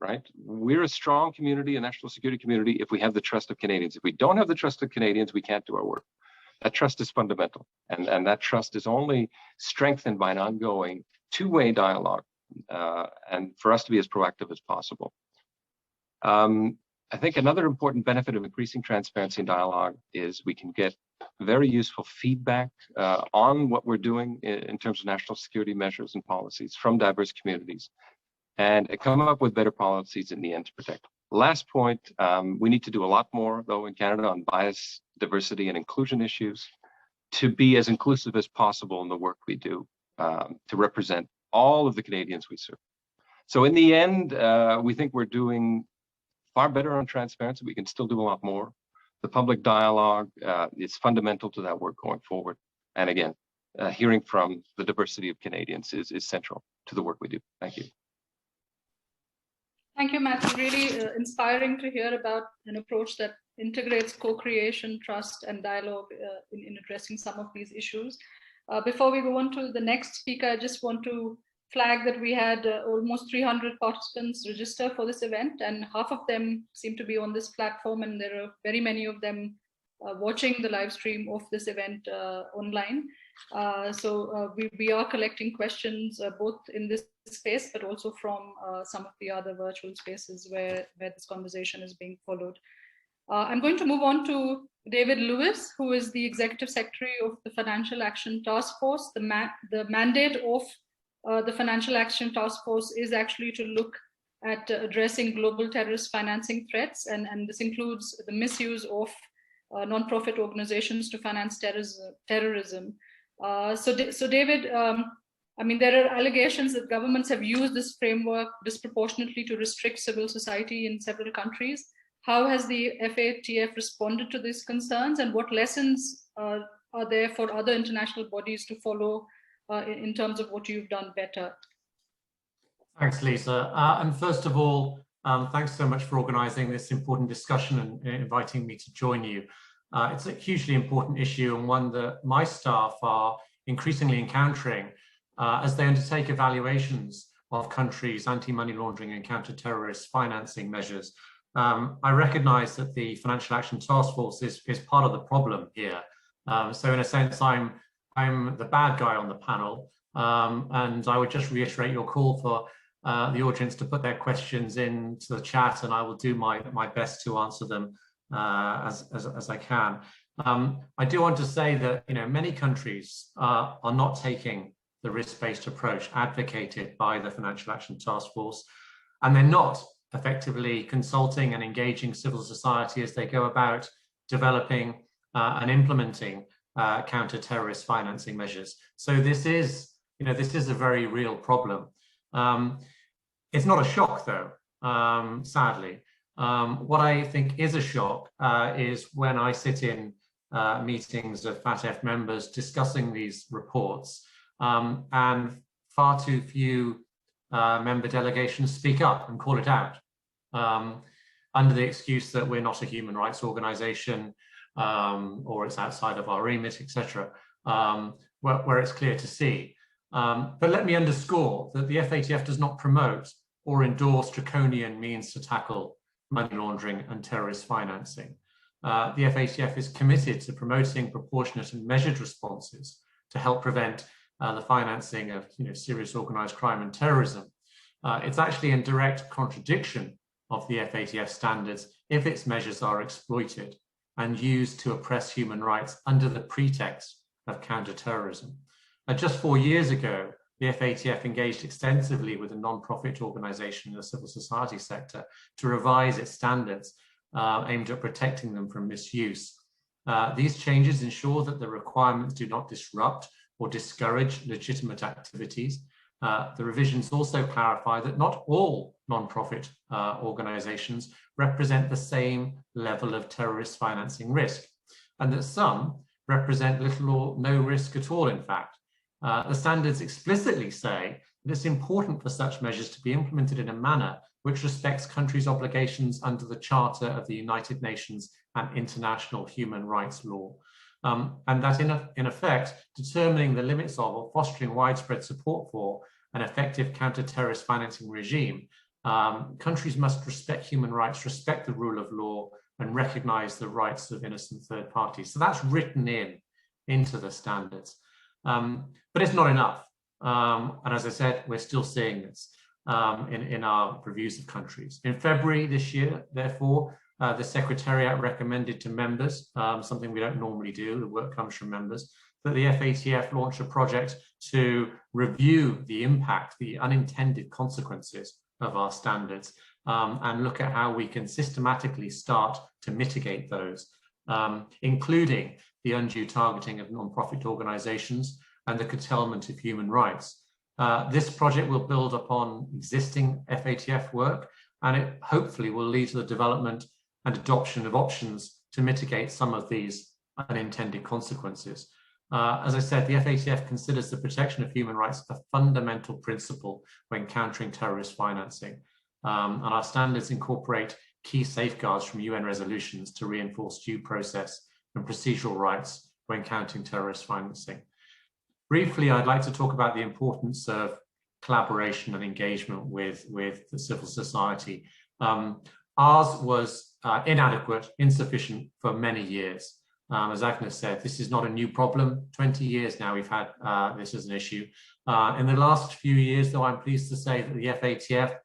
right? We're a strong community, a national security community, if we have the trust of Canadians. If we don't have the trust of Canadians, we can't do our work. That trust is fundamental. And that trust is only strengthened by an ongoing two-way dialogue, and for us to be as proactive as possible. I think another important benefit of increasing transparency and dialogue is we can get very useful feedback on what we're doing in terms of national security measures and policies from diverse communities, and come up with better policies in the end to protect. Last point, we need to do a lot more, though, in Canada on bias, diversity, and inclusion issues to be as inclusive as possible in the work we do to represent all of the Canadians we serve. So in the end, we think we're doing far better on transparency. We can still do a lot more. The public dialogue is fundamental to that work going forward. And again, hearing from the diversity of Canadians is central to the work we do. Thank you. Thank you, Matt. Really inspiring to hear about an approach that integrates co-creation, trust, and dialogue in addressing some of these issues. Before we go on to the next speaker, I just want to flag that we had almost 300 participants register for this event, and half of them seem to be on this platform, and there are very many of them watching the live stream of this event online. So we are collecting questions both in this space, but also from some of the other virtual spaces where this conversation is being followed. I'm going to move on to David Lewis, who is the Executive Secretary of the Financial Action Task Force. The mandate of the Financial Action Task Force is actually to look at addressing global terrorist financing threats, and this includes the misuse of non-profit organizations to finance terrorism. So David, I mean, there are allegations that governments have used this framework disproportionately to restrict civil society in several countries. How has the FATF responded to these concerns, and what lessons are there for other international bodies to follow in terms of what you've done better? Thanks, Lisa. And first of all, thanks so much for organizing this important discussion and inviting me to join you. It's a hugely important issue, and one that my staff are increasingly encountering as they undertake evaluations of countries' anti-money laundering and counter-terrorist financing measures. I recognize that the Financial Action Task Force is part of the problem here. So in a sense, I'm the bad guy on the panel, and I would just reiterate your call for the audience to put their questions into the chat, and I will do my best to answer them as I can. I do want to say that many countries are not taking the risk-based approach advocated by the Financial Action Task Force, and they're not effectively consulting and engaging civil society as they go about developing and implementing counter-terrorist financing measures. So this is a very real problem. It's not a shock, though, sadly. What I think is a shock is when I sit in meetings of FATF members discussing these reports, and far too few member delegations speak up and call it out, under the excuse that we're not a human rights organization, or it's outside of our remit, etc., where it's clear to see. But let me underscore that the FATF does not promote or endorse draconian means to tackle money laundering and terrorist financing. The FATF is committed to promoting proportionate and measured responses to help prevent the financing of serious organized crime and terrorism. It's actually in direct contradiction of the FATF standards if its measures are exploited and used to oppress human rights under the pretext of counterterrorism. Just 4 years ago, the FATF engaged extensively with a non-profit organization in the civil society sector to revise its standards aimed at protecting them from misuse. These changes ensure that the requirements do not disrupt or discourage legitimate activities. The revisions also clarify that not all non-profit organizations represent the same level of terrorist financing risk, and that some represent little or no risk at all, in fact. The standards explicitly say that it's important for such measures to be implemented in a manner which respects countries' obligations under the Charter of the United Nations and international human rights law. And that in effect, determining the limits of or fostering widespread support for an effective counter-terrorist financing regime Countries must respect human rights, respect the rule of law, and recognize the rights of innocent third parties. So that's written into the standards. But it's not enough. And as I said, we're still seeing this in our reviews of countries. In February this year, therefore, the Secretariat recommended to members, something we don't normally do, the work comes from members, that the FATF launch a project to review the impact, the unintended consequences of our standards, and look at how we can systematically start to mitigate those, including the undue targeting of non-profit organizations and the curtailment of human rights. This project will build upon existing FATF work, and it hopefully will lead to the development and adoption of options to mitigate some of these unintended consequences. As I said, the FATF considers the protection of human rights a fundamental principle when countering terrorist financing. And our standards incorporate key safeguards from UN resolutions to reinforce due process and procedural rights when countering terrorist financing. Briefly, I'd like to talk about the importance of collaboration and engagement with the civil society. Ours was inadequate, insufficient for many years. As Agnes said, this is not a new problem. 20 years now we've had this as an issue. In the last few years, though, I'm pleased to say that the FATF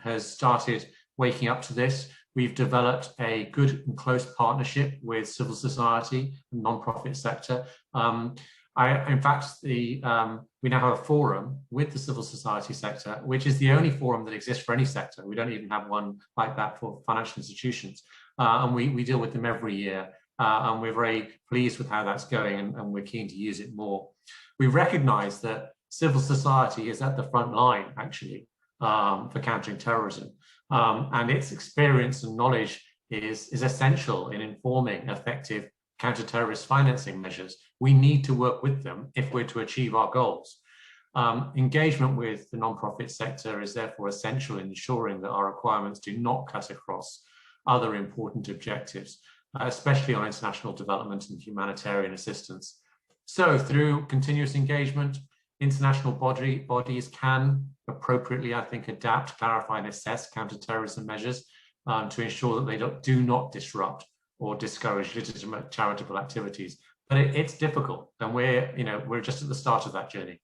has started waking up to this. We've developed a good and close partnership with civil society and non-profit sector. In fact, we now have a forum with the civil society sector, which is the only forum that exists for any sector. We don't even have one like that for financial institutions. And we deal with them every year. And we're very pleased with how that's going, and we're keen to use it more. We recognize that civil society is at the front line, actually, for countering terrorism. And its experience and knowledge is essential in informing effective counter-terrorist financing measures. We need to work with them if we're to achieve our goals. Engagement with the non-profit sector is therefore essential in ensuring that our requirements do not cut across other important objectives, especially on international development and humanitarian assistance. So through continuous engagement, international bodies can appropriately, I think, adapt, clarify and assess counterterrorism measures to ensure that they do not disrupt or discourage legitimate charitable activities. But it's difficult, and we're just at the start of that journey.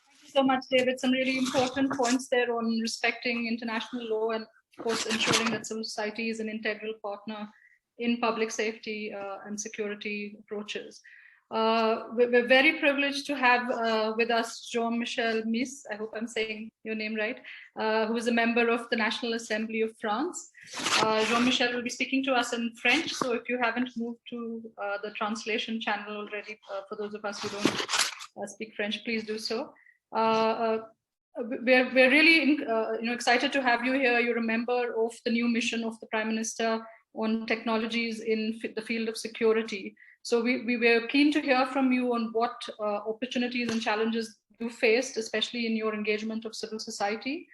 Thank you so much, David. Some really important points there on respecting international law and, of course, ensuring that civil society is an integral partner in public safety and security approaches. We're very privileged to have with us Jean-Michel Mis, I hope I'm saying your name right, who is a member of the National Assembly of France. Jean-Michel will be speaking to us in French, so if you haven't moved to the translation channel already, for those of us who don't speak French, please do so. We're really excited to have you here. You're a member of the new mission of the Prime Minister on technologies in the field of security. So we were keen to hear from you on what opportunities and challenges you faced, especially in your engagement of civil society,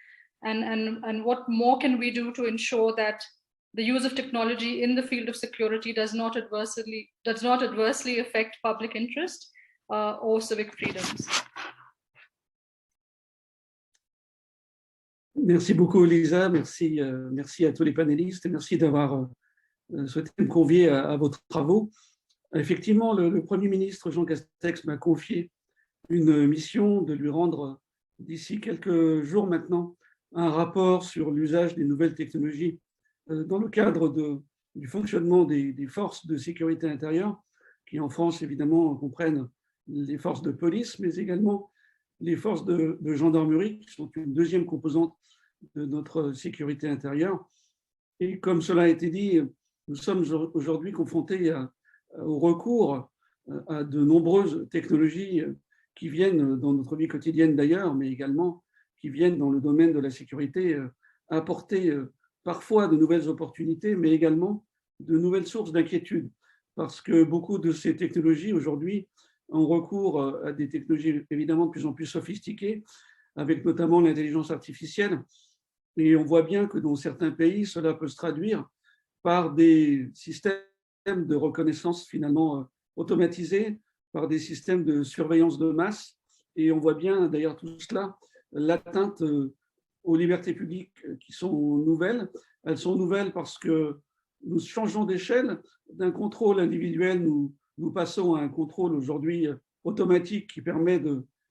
and what more can we do to ensure that the use of technology in the field of security does not adversely affect public interest or civic freedoms. Merci beaucoup, Lisa. Merci à tous les panélistes. Merci d'avoir souhaité me convier à vos travaux. Effectivement, le Premier ministre Jean Castex m'a confié une mission de lui rendre d'ici quelques jours maintenant un rapport sur l'usage des nouvelles technologies dans le cadre du fonctionnement des forces de sécurité intérieure, qui en France évidemment comprennent les forces de police, mais également les forces de gendarmerie, qui sont une deuxième composante de notre sécurité intérieure. Et comme cela a été dit, nous sommes aujourd'hui confrontés au recours à de nombreuses technologies qui viennent dans notre vie quotidienne d'ailleurs, mais également qui viennent dans le domaine de la sécurité apporter parfois de nouvelles opportunités, mais également de nouvelles sources d'inquiétude, parce que beaucoup de ces technologies aujourd'hui ont recours à des technologies évidemment de plus en plus sophistiquées, avec notamment l'intelligence artificielle, et on voit bien que dans certains pays, cela peut se traduire par des systèmes de reconnaissance finalement automatisés, par des systèmes de surveillance de masse Et on voit bien d'ailleurs tout cela, l'atteinte aux libertés publiques qui sont nouvelles. Elles sont nouvelles parce que nous changeons d'échelle. D'un contrôle individuel, nous passons à un contrôle aujourd'hui automatique qui permet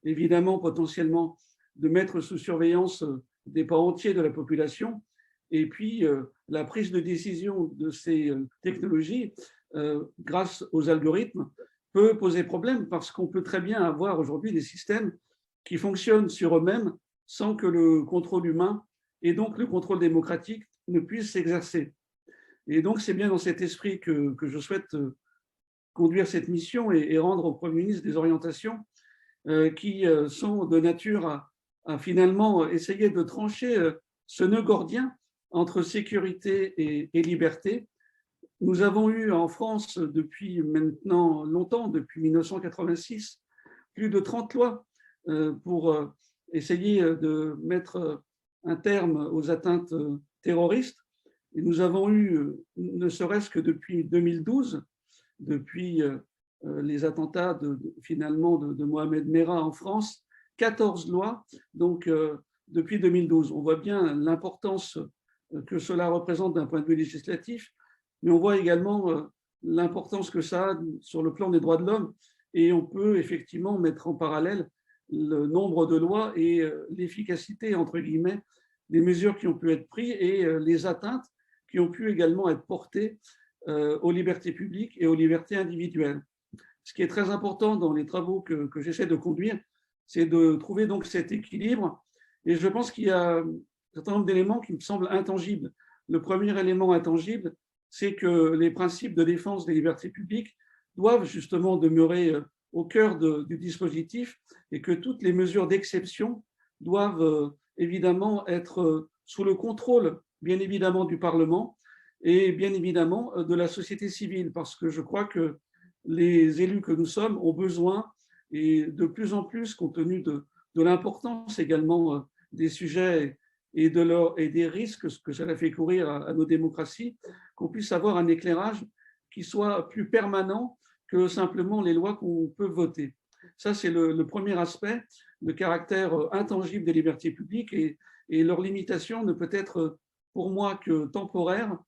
évidemment, potentiellement, de mettre sous surveillance des pans entiers de la population. Et puis, la prise de décision de ces technologies, grâce aux algorithmes, peut poser problème parce qu'on peut très bien avoir aujourd'hui des systèmes qui fonctionnent sur eux-mêmes sans que le contrôle humain et donc le contrôle démocratique ne puissent s'exercer. Et donc, c'est bien dans cet esprit que je souhaite conduire cette mission et rendre au Premier ministre des orientations qui sont de nature à finalement essayer de trancher ce nœud gordien entre sécurité et liberté. Nous avons eu en France depuis maintenant longtemps, depuis 1986, plus de 30 lois pour essayer de mettre un terme aux atteintes terroristes. Et nous avons eu, ne serait-ce que depuis 2012, depuis les attentats finalement de Mohamed Merah en France, 14 lois, donc depuis 2012. On voit bien l'importance que cela représente d'un point de vue législatif, mais on voit également l'importance que ça a sur le plan des droits de l'homme, et on peut effectivement mettre en parallèle le nombre de lois et l'efficacité, entre guillemets, des mesures qui ont pu être prises et les atteintes qui ont pu également être portées aux libertés publiques et aux libertés individuelles. Ce qui est très important dans les travaux que j'essaie de conduire, c'est de trouver donc cet équilibre. Et je pense qu'il y a un certain nombre d'éléments qui me semblent intangibles. Le premier élément intangible, c'est que les principes de défense des libertés publiques doivent justement demeurer au cœur du dispositif et que toutes les mesures d'exception doivent évidemment être sous le contrôle, bien évidemment, du Parlement et bien évidemment de la société civile, parce que je crois que les élus que nous sommes ont besoin, et de plus en plus, compte tenu de l'importance également des sujets et des risques que cela fait courir à nos démocraties, qu'on puisse avoir un éclairage qui soit plus permanent que simplement les lois qu'on peut voter. Ça, c'est le premier aspect, le caractère intangible des libertés publiques, et leur limitation ne peut être pour moi que temporaire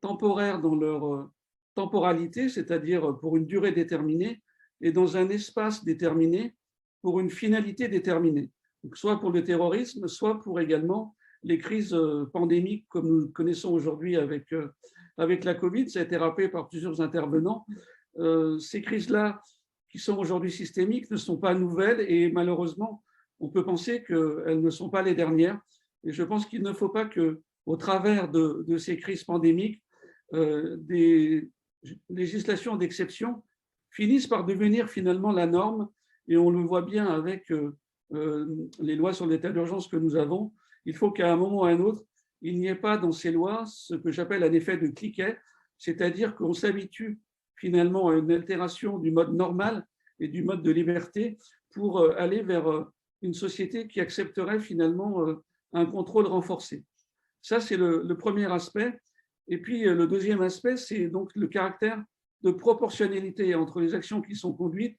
dans leur temporalité, c'est-à-dire pour une durée déterminée et dans un espace déterminé pour une finalité déterminée. Donc, soit pour le terrorisme, soit pour également les crises pandémiques comme nous connaissons aujourd'hui avec la Covid. Ça a été rappelé par plusieurs intervenants. Ces crises-là, qui sont aujourd'hui systémiques, ne sont pas nouvelles et malheureusement, on peut penser qu'elles ne sont pas les dernières. Et je pense qu'il ne faut pas qu'au travers de ces crises pandémiques, des législations d'exception finissent par devenir finalement la norme. Et on le voit bien avec les lois sur l'état d'urgence que nous avons. Il faut qu'à un moment ou à un autre, il n'y ait pas dans ces lois ce que j'appelle un effet de cliquet, c'est-à-dire qu'on s'habitue finalement à une altération du mode normal et du mode de liberté pour aller vers une société qui accepterait finalement un contrôle renforcé. Ça, c'est le premier aspect. Et puis, le deuxième aspect, c'est donc le caractère de proportionnalité entre les actions qui sont conduites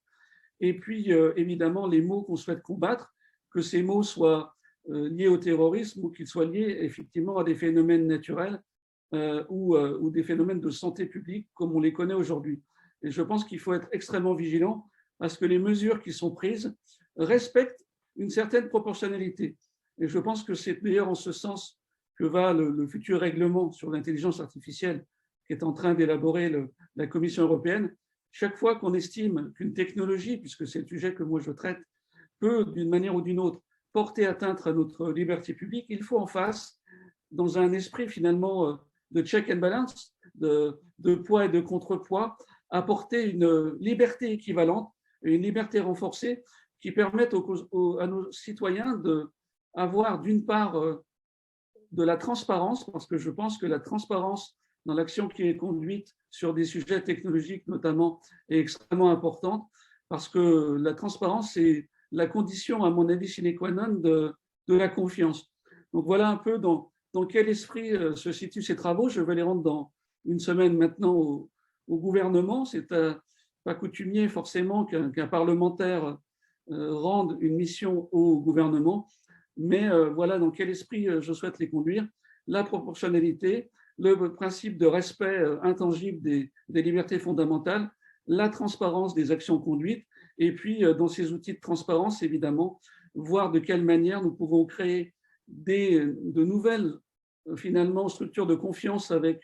et puis, évidemment, les maux qu'on souhaite combattre, que ces maux soient liés au terrorisme ou qu'ils soient liés effectivement à des phénomènes naturels ou des phénomènes de santé publique comme on les connaît aujourd'hui. Et je pense qu'il faut être extrêmement vigilant à ce que les mesures qui sont prises respectent une certaine proportionnalité. Et je pense que c'est d'ailleurs en ce sens que va le futur règlement sur l'intelligence artificielle qu'est en train d'élaborer la Commission européenne. Chaque fois qu'on estime qu'une technologie, puisque c'est le sujet que moi je traite, peut d'une manière ou d'une autre porter atteinte à notre liberté publique, il faut en face, dans un esprit finalement de check and balance, de poids et de contrepoids, apporter une liberté équivalente, une liberté renforcée qui permette à nos citoyens d'avoir d'une part de la transparence, parce que je pense que la transparence dans l'action qui est conduite sur des sujets technologiques notamment est extrêmement importante, parce que la transparence est la condition, à mon avis, sine qua non de la confiance. Donc voilà un peu dans quel esprit se situent ces travaux. Je vais les rendre dans une semaine maintenant au gouvernement. C'est pas coutumier forcément qu'un parlementaire rendent une mission au gouvernement, mais voilà dans quel esprit je souhaite les conduire. La proportionnalité, le principe de respect intangible des libertés fondamentales, la transparence des actions conduites, et puis dans ces outils de transparence, évidemment, voir de quelle manière nous pouvons créer de nouvelles finalement structures de confiance avec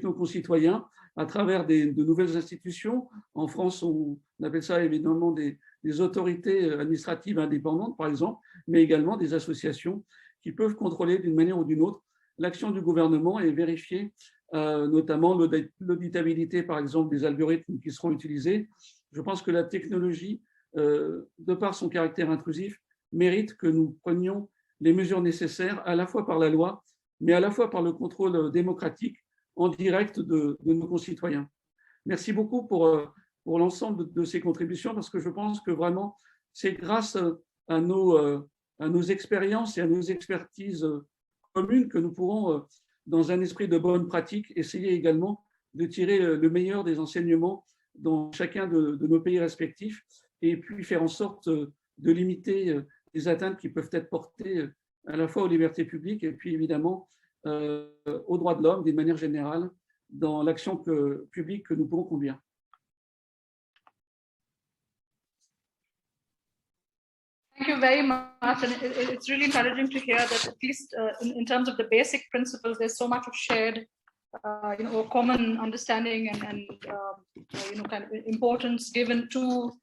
nos concitoyens à travers de nouvelles institutions. En France, on appelle ça évidemment des autorités administratives indépendantes, par exemple, mais également des associations qui peuvent contrôler d'une manière ou d'une autre l'action du gouvernement et vérifier notamment l'auditabilité, par exemple, des algorithmes qui seront utilisés. Je pense que la technologie, de par son caractère intrusif, mérite que nous prenions les mesures nécessaires, à la fois par la loi, mais à la fois par le contrôle démocratique en direct de nos concitoyens. Merci beaucoup pour l'ensemble de ces contributions, parce que je pense que vraiment, c'est grâce à nos expériences et à nos expertises communes que nous pourrons, dans un esprit de bonne pratique, essayer également de tirer le meilleur des enseignements dans chacun de nos pays respectifs et puis faire en sorte de limiter les atteintes qui peuvent être portées à la fois aux libertés publiques et puis évidemment aux droits de l'homme d'une manière générale dans l'action publique que nous pouvons conduire. Thank you very much, and it's really encouraging to hear that at least in terms of the basic principles, there's so much of shared, common understanding and kind of importance given to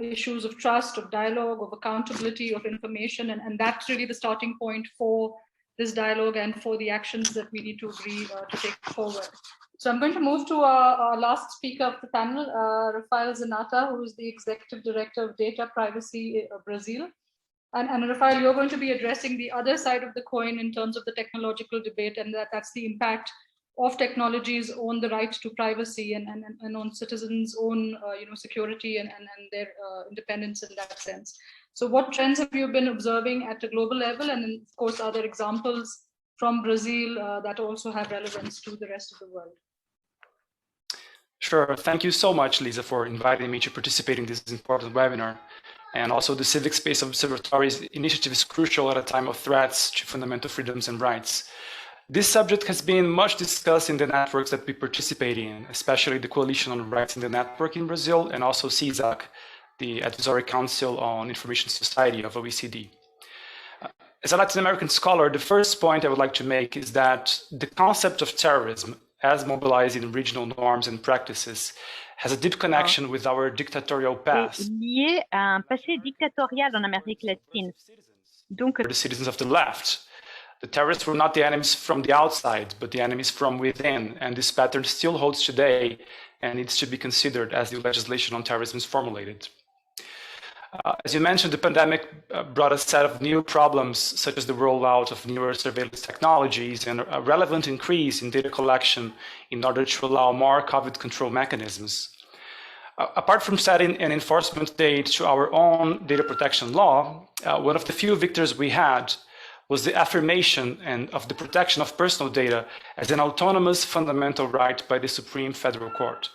issues of trust, of dialogue, of accountability, of information, and that's really the starting point for this dialogue and for the actions that we need to agree to take forward. So I'm going to move to our last speaker of the panel, Rafael Zanata, who is the Executive Director of Data Privacy Brazil. And Rafael, you're going to be addressing the other side of the coin in terms of the technological debate, and that's the impact of technologies on the right to privacy and on citizens' own security and their independence in that sense. So what trends have you been observing at a global level? And then, of course, are there examples from Brazil that also have relevance to the rest of the world? Sure. Thank you so much, Lisa, for inviting me to participate in this important webinar. And also the Civic Space Observatory's initiative is crucial at a time of threats to fundamental freedoms and rights. This subject has been much discussed in the networks that we participate in, especially the Coalition on Rights in the Network in Brazil, and also CISAC, the Advisory Council on Information Society of OECD. As a Latin American scholar, the first point I would like to make is that the concept of terrorism, as mobilized in regional norms and practices, has a deep connection with our dictatorial past. Lié à un passé dictatorial en Amérique latine. Donc, the citizens of the left. The terrorists were not the enemies from the outside, but the enemies from within, and this pattern still holds today and needs to be considered as the legislation on terrorism is formulated. As you mentioned, the pandemic brought a set of new problems, such as the rollout of newer surveillance technologies and a relevant increase in data collection in order to allow more COVID control mechanisms. Apart from setting an enforcement date to our own data protection law, one of the few victories we had was the affirmation of the protection of personal data as an autonomous fundamental right by the Supreme Federal Court.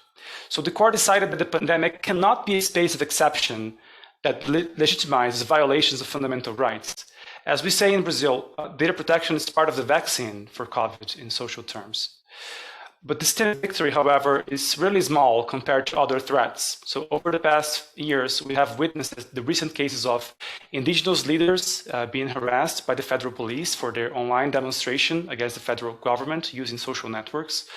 So the court decided that the pandemic cannot be a space of exception that legitimizes violations of fundamental rights. As we say in Brazil, data protection is part of the vaccine for COVID in social terms. But this victory, however, is really small compared to other threats. So over the past years, we have witnessed the recent cases of indigenous leaders being harassed by the federal police for their online demonstration against the federal government using social networks,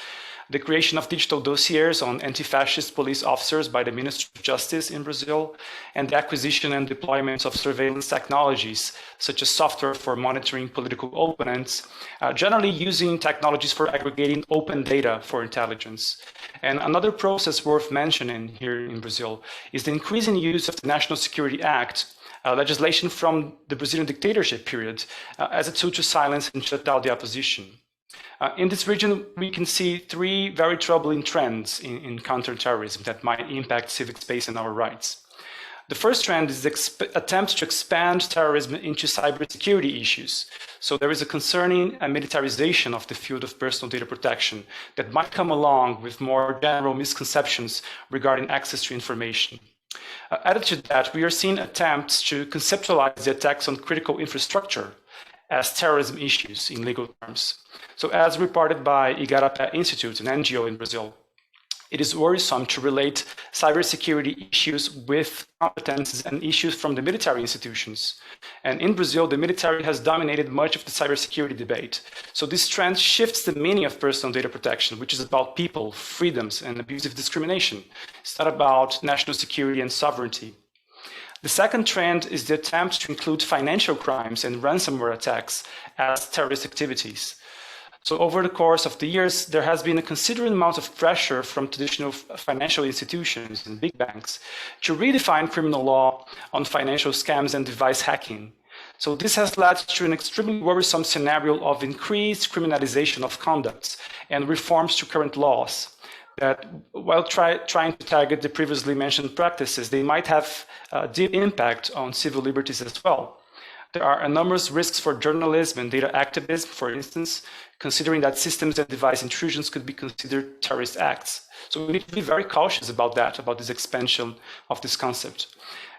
the creation of digital dossiers on anti-fascist police officers by the Ministry of Justice in Brazil, and the acquisition and deployment of surveillance technologies, such as software for monitoring political opponents, generally using technologies for aggregating open data for intelligence. And another process worth mentioning here in Brazil is the increasing use of the National Security Act, legislation from the Brazilian dictatorship period, as a tool to silence and shut down the opposition. In this region, we can see three very troubling trends in counterterrorism that might impact civic space and our rights. The first trend is the attempt to expand terrorism into cybersecurity issues. So there is a concerning militarization of the field of personal data protection that might come along with more general misconceptions regarding access to information. Added to that, we are seeing attempts to conceptualize the attacks on critical infrastructure as terrorism issues in legal terms. So as reported by Igarapé Institute, an NGO in Brazil, it is worrisome to relate cybersecurity issues with competences and issues from the military institutions. And in Brazil, the military has dominated much of the cybersecurity debate. So this trend shifts the meaning of personal data protection, which is about people, freedoms, and abusive discrimination. It's not about national security and sovereignty. The second trend is the attempt to include financial crimes and ransomware attacks as terrorist activities. So over the course of the years, there has been a considerable amount of pressure from traditional financial institutions and big banks to redefine criminal law on financial scams and device hacking. So this has led to an extremely worrisome scenario of increased criminalization of conducts and reforms to current laws that, while trying to target the previously mentioned practices, they might have a deep impact on civil liberties as well. There are enormous risks for journalism and data activism, for instance, considering that systems and device intrusions could be considered terrorist acts. So we need to be very cautious about that, about this expansion of this concept.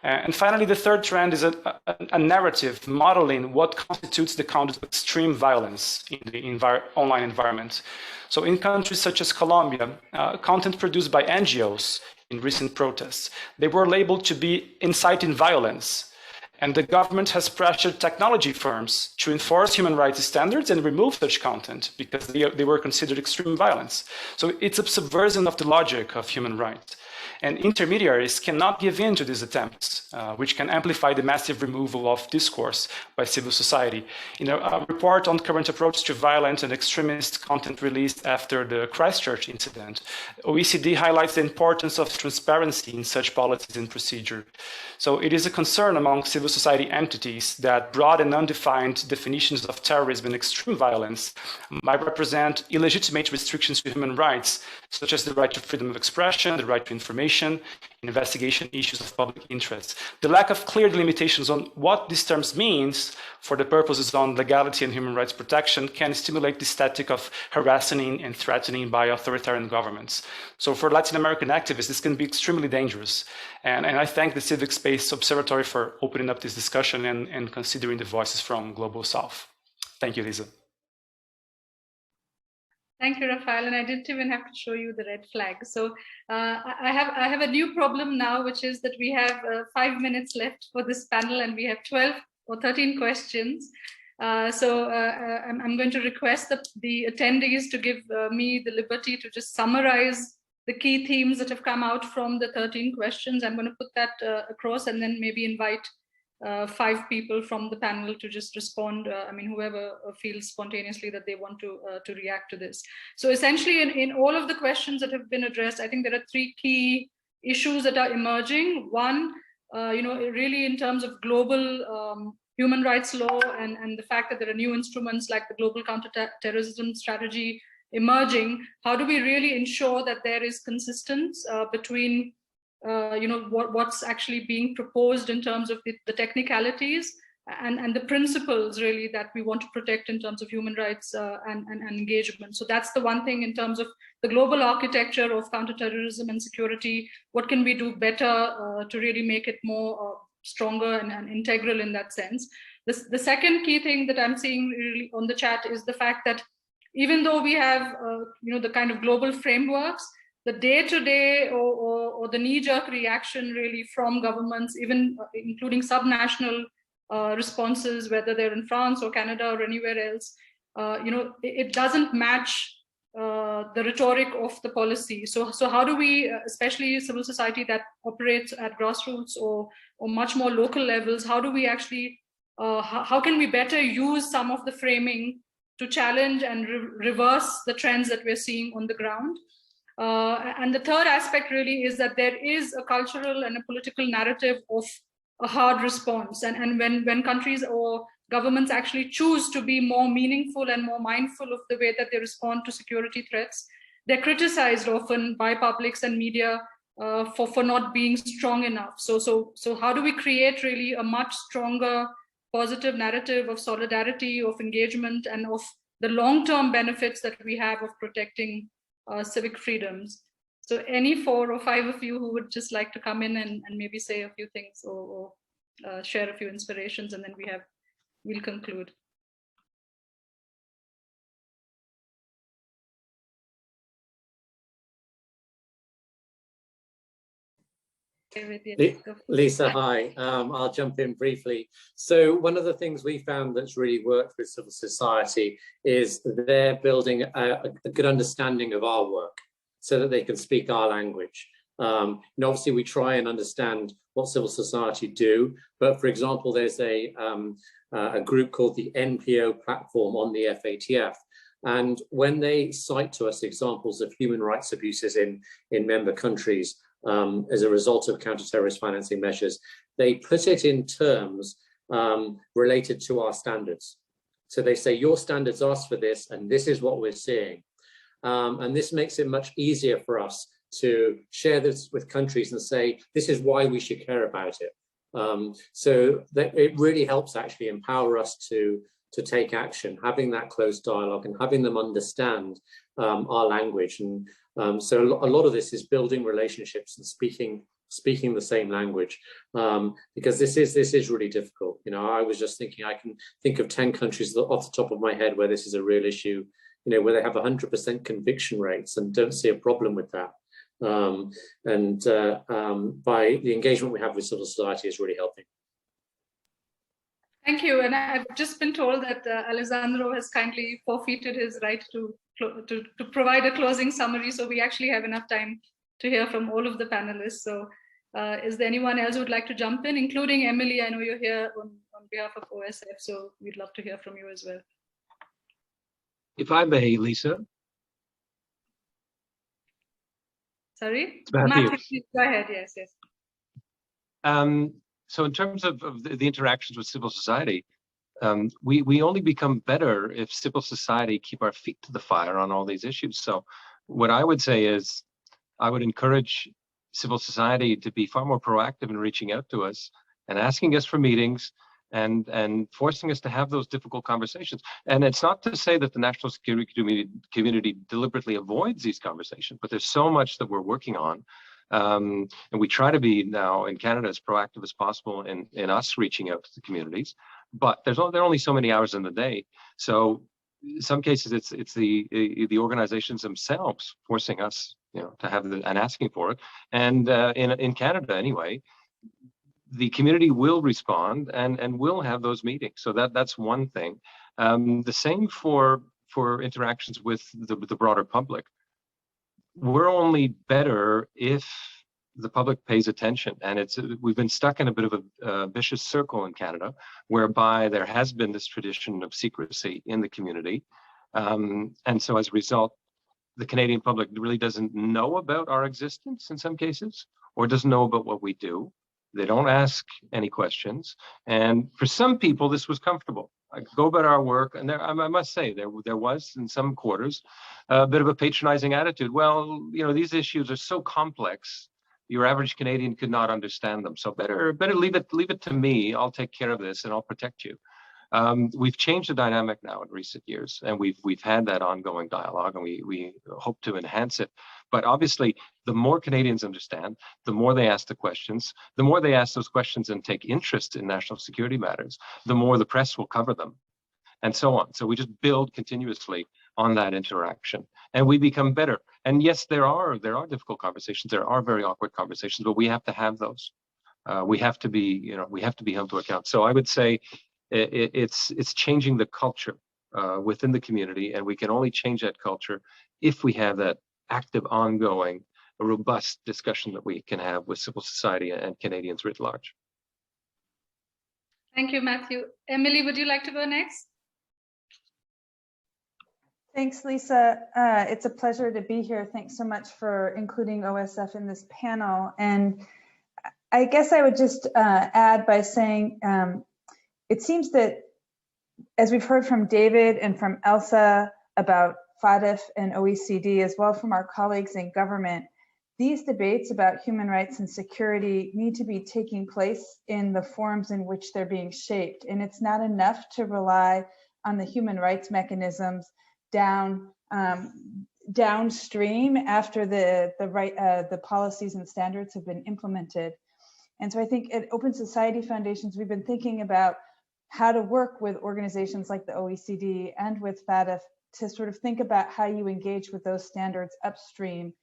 And finally, the third trend is a narrative modeling what constitutes the conduct of extreme violence in the online environment. So in countries such as Colombia, content produced by NGOs in recent protests, they were labeled to be inciting violence. And the government has pressured technology firms to enforce human rights standards and remove such content because they were considered extreme violence. So it's a subversion of the logic of human rights. And intermediaries cannot give in to these attempts, which can amplify the massive removal of discourse by civil society. In a report on current approach to violent and extremist content released after the Christchurch incident, OECD highlights the importance of transparency in such policies and procedure. So it is a concern among civil society entities that broad and undefined definitions of terrorism and extreme violence might represent illegitimate restrictions to human rights, such as the right to freedom of expression, the right to information, investigation issues of public interest. The lack of clear limitations on what these terms means for the purposes on legality and human rights protection can stimulate the static of harassing and threatening by authoritarian governments. So for Latin American activists, this can be extremely dangerous. And I thank the Civic Space Observatory for opening up this discussion and considering the voices from Global South. Thank you, Lisa. Thank you, Rafael. And I didn't even have to show you the red flag. So I have a new problem now, which is that we have 5 minutes left for this panel and we have 12 or 13 questions. So I'm going to request the attendees to give me the liberty to just summarize the key themes that have come out from the 13 questions. I'm going to put that across and then maybe invite 5 people from the panel to just respond. I mean, whoever feels spontaneously that they want to react to this. So essentially, in all of the questions that have been addressed, I think there are 3 key issues that are emerging. One, really in terms of global human rights law and the fact that there are new instruments like the Global Counterterrorism Strategy emerging. How do we really ensure that there is consistency between what's actually being proposed in terms of the technicalities and the principles really that we want to protect in terms of human rights and engagement. So that's the one thing in terms of the global architecture of counterterrorism and security. What can we do better to really make it more stronger and integral in that sense? The second key thing that I'm seeing really on the chat is the fact that even though we have the kind of global frameworks, the day-to-day or the knee-jerk reaction really from governments, even including subnational responses, whether they're in France or Canada or anywhere else, it doesn't match the rhetoric of the policy. So how do we, especially civil society that operates at grassroots or much more local levels, how do we actually, how can we better use some of the framing to challenge and reverse the trends that we're seeing on the ground? And the third aspect really is that there is a cultural and a political narrative of a hard response. And when countries or governments actually choose to be more meaningful and more mindful of the way that they respond to security threats, they're criticized often by publics and media for not being strong enough. So how do we create really a much stronger positive narrative of solidarity, of engagement, and of the long-term benefits that we have of protecting civic freedoms? So any 4 or 5 of you who would just like to come in and maybe say a few things or share a few inspirations, and then we'll conclude. Lisa, hi. I'll jump in briefly. So one of the things we found that's really worked with civil society is they're building a good understanding of our work so that they can speak our language. And obviously we try and understand what civil society do, but for example, there's a group called the NPO platform on the FATF. And when they cite to us examples of human rights abuses in member countries, as a result of counter-terrorist financing measures, they put it in terms related to our standards. So they say, your standards ask for this, and this is what we're seeing. And this makes it much easier for us to share this with countries and say, this is why we should care about it. So that it really helps actually empower us to take action, having that close dialogue and having them understand our language. And so a lot of this is building relationships and speaking the same language, because this is really difficult. You know, I was just thinking, I can think of 10 countries off the top of my head where this is a real issue, you know, where they have 100% conviction rates and don't see a problem with that. By the engagement we have with civil society is really helping. Thank you. And I've just been told that Alessandro has kindly forfeited his right to provide a closing summary. So we actually have enough time to hear from all of the panelists. So is there anyone else who would like to jump in, including Emily? I know you're here on behalf of OSF, so we'd love to hear from you as well. If I may, Lisa. Sorry? Matthew. Matthew, go ahead, yes. So in terms of the interactions with civil society, we only become better if civil society keep our feet to the fire on all these issues. So what I would say is, I would encourage civil society to be far more proactive in reaching out to us and asking us for meetings and forcing us to have those difficult conversations. And it's not to say that the national security community deliberately avoids these conversations, but there's so much that we're working on. And we try to be now in Canada as proactive as possible in us reaching out to the communities, but there are only so many hours in the day. So in some cases it's the organizations themselves forcing us, you know, to have and asking for it. And in Canada anyway, the community will respond and will have those meetings. So that's one thing. The same for interactions with the broader public. We're only better if the public pays attention, and we've been stuck in a bit of a vicious circle in Canada, whereby there has been this tradition of secrecy in the community, and so as a result, the Canadian public really doesn't know about our existence in some cases, or doesn't know about what we do. They don't ask any questions, and for some people, this was comfortable. I go about our work, and I must say there was in some quarters a bit of a patronizing attitude. Well, you know, these issues are so complex, your average Canadian could not understand them. So better leave it to me. I'll take care of this, and I'll protect you. We've changed the dynamic now in recent years, and we've had that ongoing dialogue, and we hope to enhance it. But obviously, the more Canadians understand, the more they ask the questions, the more they ask those questions and take interest in national security matters, the more the press will cover them, and so on. So we just build continuously on that interaction, and we become better. And yes, there are difficult conversations, there are very awkward conversations, but we have to have those. We have to be held to account. So I would say it's changing the culture within the community, and we can only change that culture if we have that active, ongoing, robust discussion that we can have with civil society and Canadians writ large. Thank you, Matthew. Emily, would you like to go next? Thanks, Lisa. It's a pleasure to be here. Thanks so much for including OSF in this panel. And I guess I would just add by saying, it seems that, as we've heard from David and from Elsa about FATF and OECD, as well from our colleagues in government, these debates about human rights and security need to be taking place in the forums in which they're being shaped. And it's not enough to rely on the human rights mechanisms down downstream after the policies and standards have been implemented. And so I think at Open Society Foundations, we've been thinking about how to work with organizations like the OECD and with FATF to sort of think about how you engage with those standards upstream.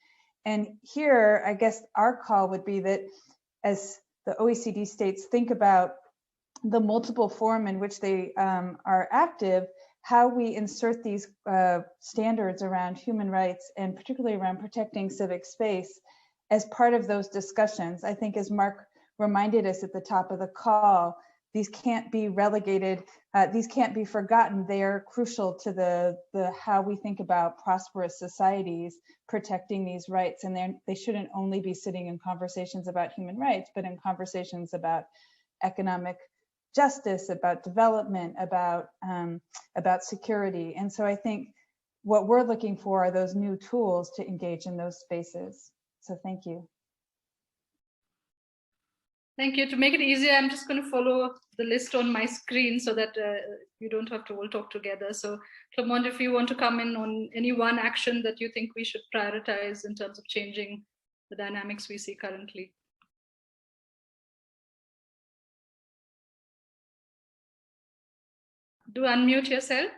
And here, I guess our call would be that as the OECD states think about the multiple form in which they are active, how we insert these standards around human rights and particularly around protecting civic space as part of those discussions. I think as Mark reminded us at the top of the call, these can't be relegated, these can't be forgotten. They are crucial to the how we think about prosperous societies protecting these rights. And they shouldn't only be sitting in conversations about human rights, but in conversations about economic justice, about development, about security. And so I think what we're looking for are those new tools to engage in those spaces. So thank you. Thank you. To make it easier, I'm just going to follow the list on my screen so that you don't have to all talk together. So Clement, if you want to come in on any one action that you think we should prioritize in terms of changing the dynamics we see currently. Do unmute yourself.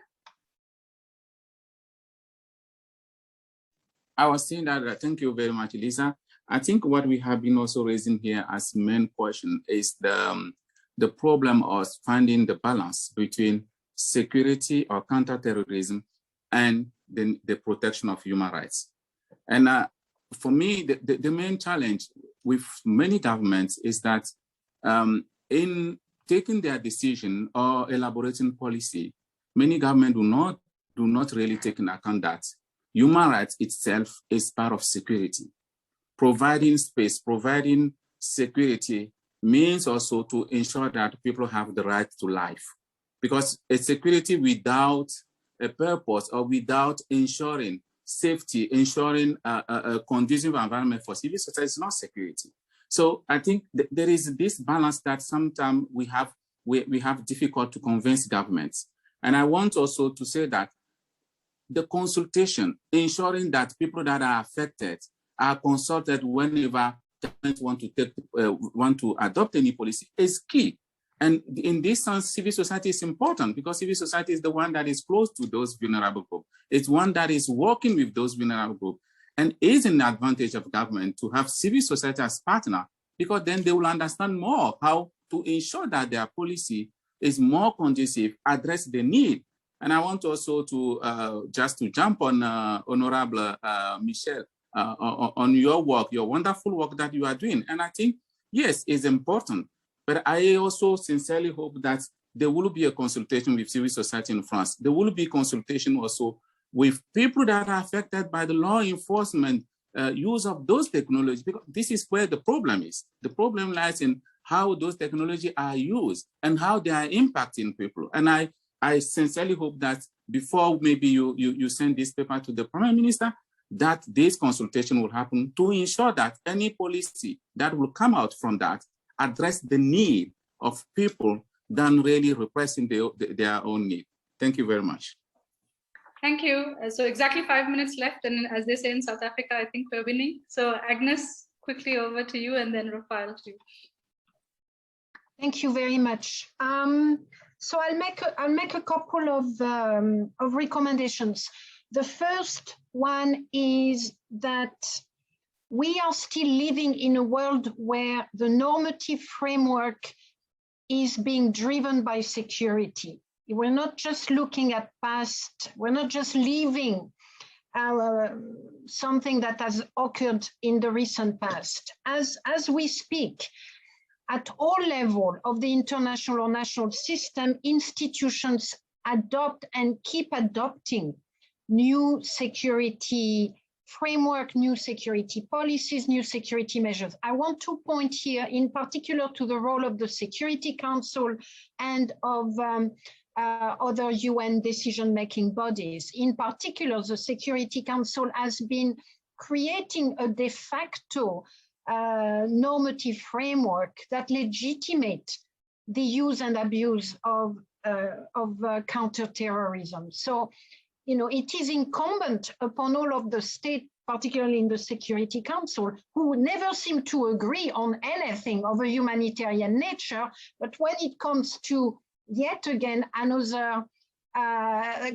I was saying that, thank you very much, Lisa. I think what we have been also raising here as main question is the problem of finding the balance between security or counterterrorism and the protection of human rights. And for me, the main challenge with many governments is that in taking their decision or elaborating policy, many governments do not really take into account that human rights itself is part of security. Providing space, providing security means also to ensure that people have the right to life. Because a security without a purpose or without ensuring safety, ensuring a conducive environment for civil society is not security. So I think there is this balance that sometimes we have difficult to convince governments. And I want also to say that the consultation, ensuring that people that are affected are consulted whenever governments want to adopt any policy is key. And in this sense, civil society is important because civil society is the one that is close to those vulnerable groups. It's one that is working with those vulnerable groups and is an advantage of government to have civil society as partner because then they will understand more how to ensure that their policy is more conducive, address the need. And I want also to just to jump on Honorable Michelle on your work, your wonderful work that you are doing. And I think, yes, it's important, but I also sincerely hope that there will be a consultation with civil society in France. There will be consultation also with people that are affected by the law enforcement use of those technologies, because this is where the problem is. The problem lies in how those technologies are used and how they are impacting people. And I sincerely hope that before maybe you send this paper to the Prime Minister, that this consultation will happen to ensure that any policy that will come out from that address the need of people than really repressing their own need. Thank you very much. Thank you. So exactly 5 minutes left. And as they say in South Africa, I think we're winning. So Agnes, quickly over to you and then Rafael to you. Thank you very much. So I'll make a couple of recommendations. The first one is that we are still living in a world where the normative framework is being driven by security. We're not just looking at past, we're not just living something that has occurred in the recent past. As we speak, at all levels of the international or national system, institutions adopt and keep adopting new security framework, new security policies, new security measures. I want to point here in particular to the role of the Security Council and of other UN decision-making bodies. In particular, the Security Council has been creating a de facto normative framework that legitimate the use and abuse of counterterrorism. So it is incumbent upon all of the state, particularly in the Security Council, who never seem to agree on anything of a humanitarian nature. But when it comes to, yet again, another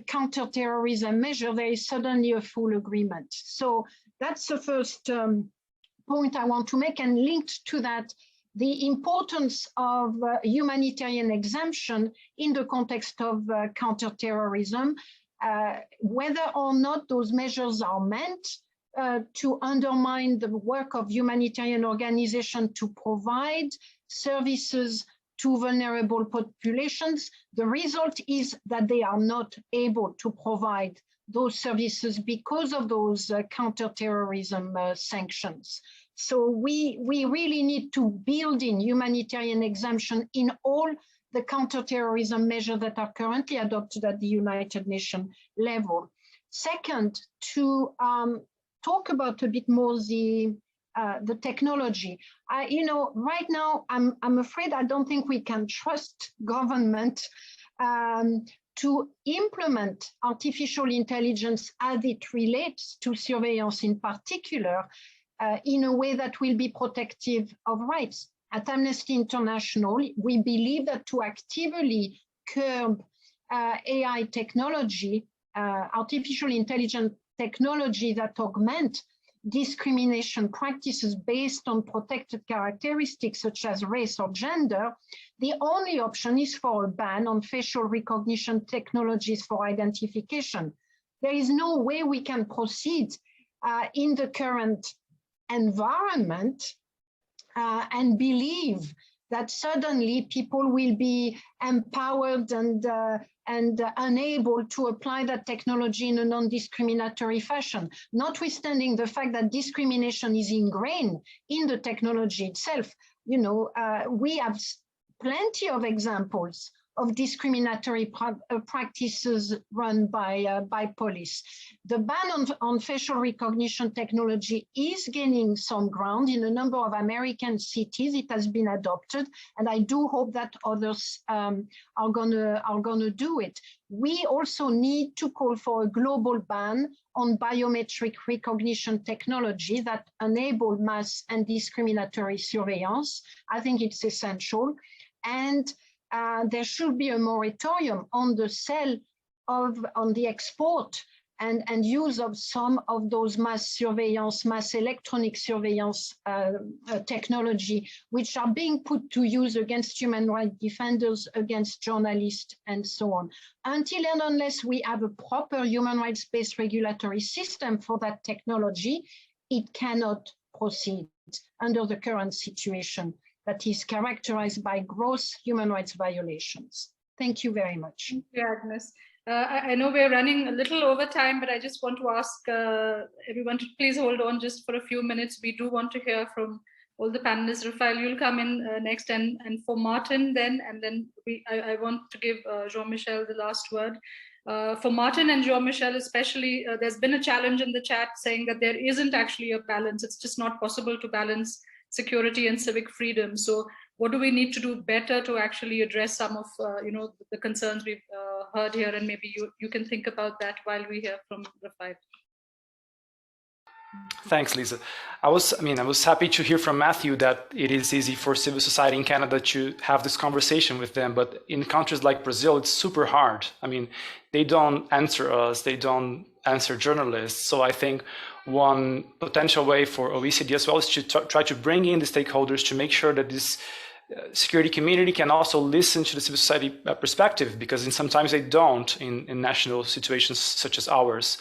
counterterrorism measure, there is suddenly a full agreement. So that's the first point I want to make, and linked to that, the importance of humanitarian exemption in the context of counterterrorism, whether or not those measures are meant to undermine the work of humanitarian organizations to provide services to vulnerable populations. The result is that they are not able to provide those services because of those counterterrorism sanctions. So we really need to build in humanitarian exemption in all the counterterrorism measures that are currently adopted at the United Nations level. Second, to talk about a bit more the technology. Right now, I'm afraid I don't think we can trust government to implement artificial intelligence as it relates to surveillance in particular, in a way that will be protective of rights. At Amnesty International, we believe that to actively curb AI technology, artificial intelligence technology that augment discrimination practices based on protected characteristics such as race or gender, the only option is for a ban on facial recognition technologies for identification. There is no way we can proceed in the current environment and believe that suddenly people will be empowered and unable to apply that technology in a non-discriminatory fashion, notwithstanding the fact that discrimination is ingrained in the technology itself. We have plenty of examples of discriminatory practices run by police. The ban on facial recognition technology is gaining some ground in a number of American cities. It has been adopted, and I do hope that others are gonna do it. We also need to call for a global ban on biometric recognition technology that enable mass and discriminatory surveillance. I think it's essential. And there should be a moratorium on the sale on the export and use of some of those mass electronic surveillance technology, which are being put to use against human rights defenders, against journalists, and so on. Until and unless we have a proper human rights-based regulatory system for that technology, it cannot proceed under the current situation that is characterized by gross human rights violations. Thank you very much. Thank you, Agnes. I know we're running a little over time, but I just want to ask everyone to please hold on just for a few minutes. We do want to hear from all the panelists. Rafael, you'll come in next, and for Martin then, and then I want to give Jean-Michel the last word. For Martin and Jean-Michel especially, there's been a challenge in the chat saying that there isn't actually a balance. It's just not possible to balance security and civic freedom. So what do we need to do better to actually address some of the concerns we've heard here, and maybe you can think about that while we hear from Rafael. Thanks, Lisa. I was happy to hear from Matthew that it is easy for civil society in Canada to have this conversation with them, but in countries like Brazil, it's super hard. They don't answer us, they don't answer journalists. So I think one potential way for OECD as well is to try to bring in the stakeholders to make sure that this security community can also listen to the civil society perspective, because sometimes they don't in national situations such as ours.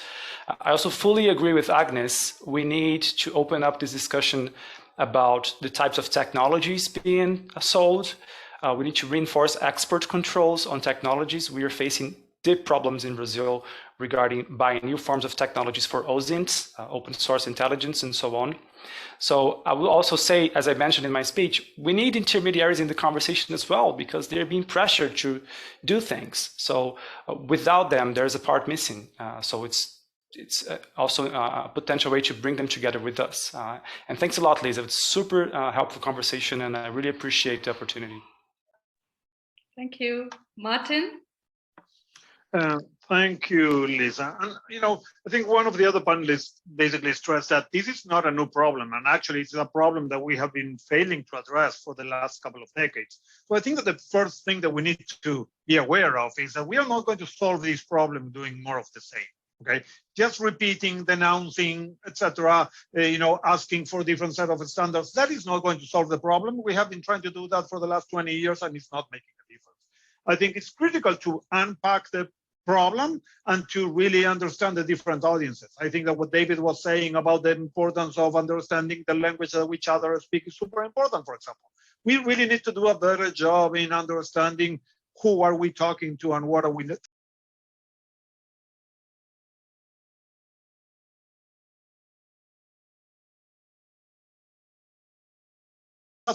I also fully agree with Agnes. We need to open up this discussion about the types of technologies being sold. We need to reinforce export controls on technologies. We are facing deep problems in Brazil regarding buying new forms of technologies for OSINTs, open source intelligence, and so on. So I will also say, as I mentioned in my speech, we need intermediaries in the conversation as well, because they're being pressured to do things. So without them, there's a part missing. So it's also a potential way to bring them together with us. And thanks a lot, Lisa. It's super helpful conversation, and I really appreciate the opportunity. Thank you. Martin? Thank you, Lisa. And, you know, I think one of the other panelists basically stressed that this is not a new problem. And actually, it's a problem that we have been failing to address for the last couple of decades. So I think that the first thing that we need to be aware of is that we are not going to solve this problem doing more of the same. Okay, just repeating, denouncing, etc. You know, asking for a different set of standards. That is not going to solve the problem. We have been trying to do that for the last 20 years, and it's not making a difference. I think it's critical to unpack the problem and to really understand the different audiences. I think that what David was saying about the importance of understanding the language that each other speak is super important, for example. We really need to do a better job in understanding who are we talking to and what are we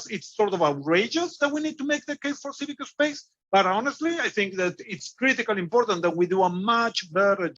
it's sort of outrageous that we need to make the case for civic space. But honestly, I think that it's critically important that we do a much better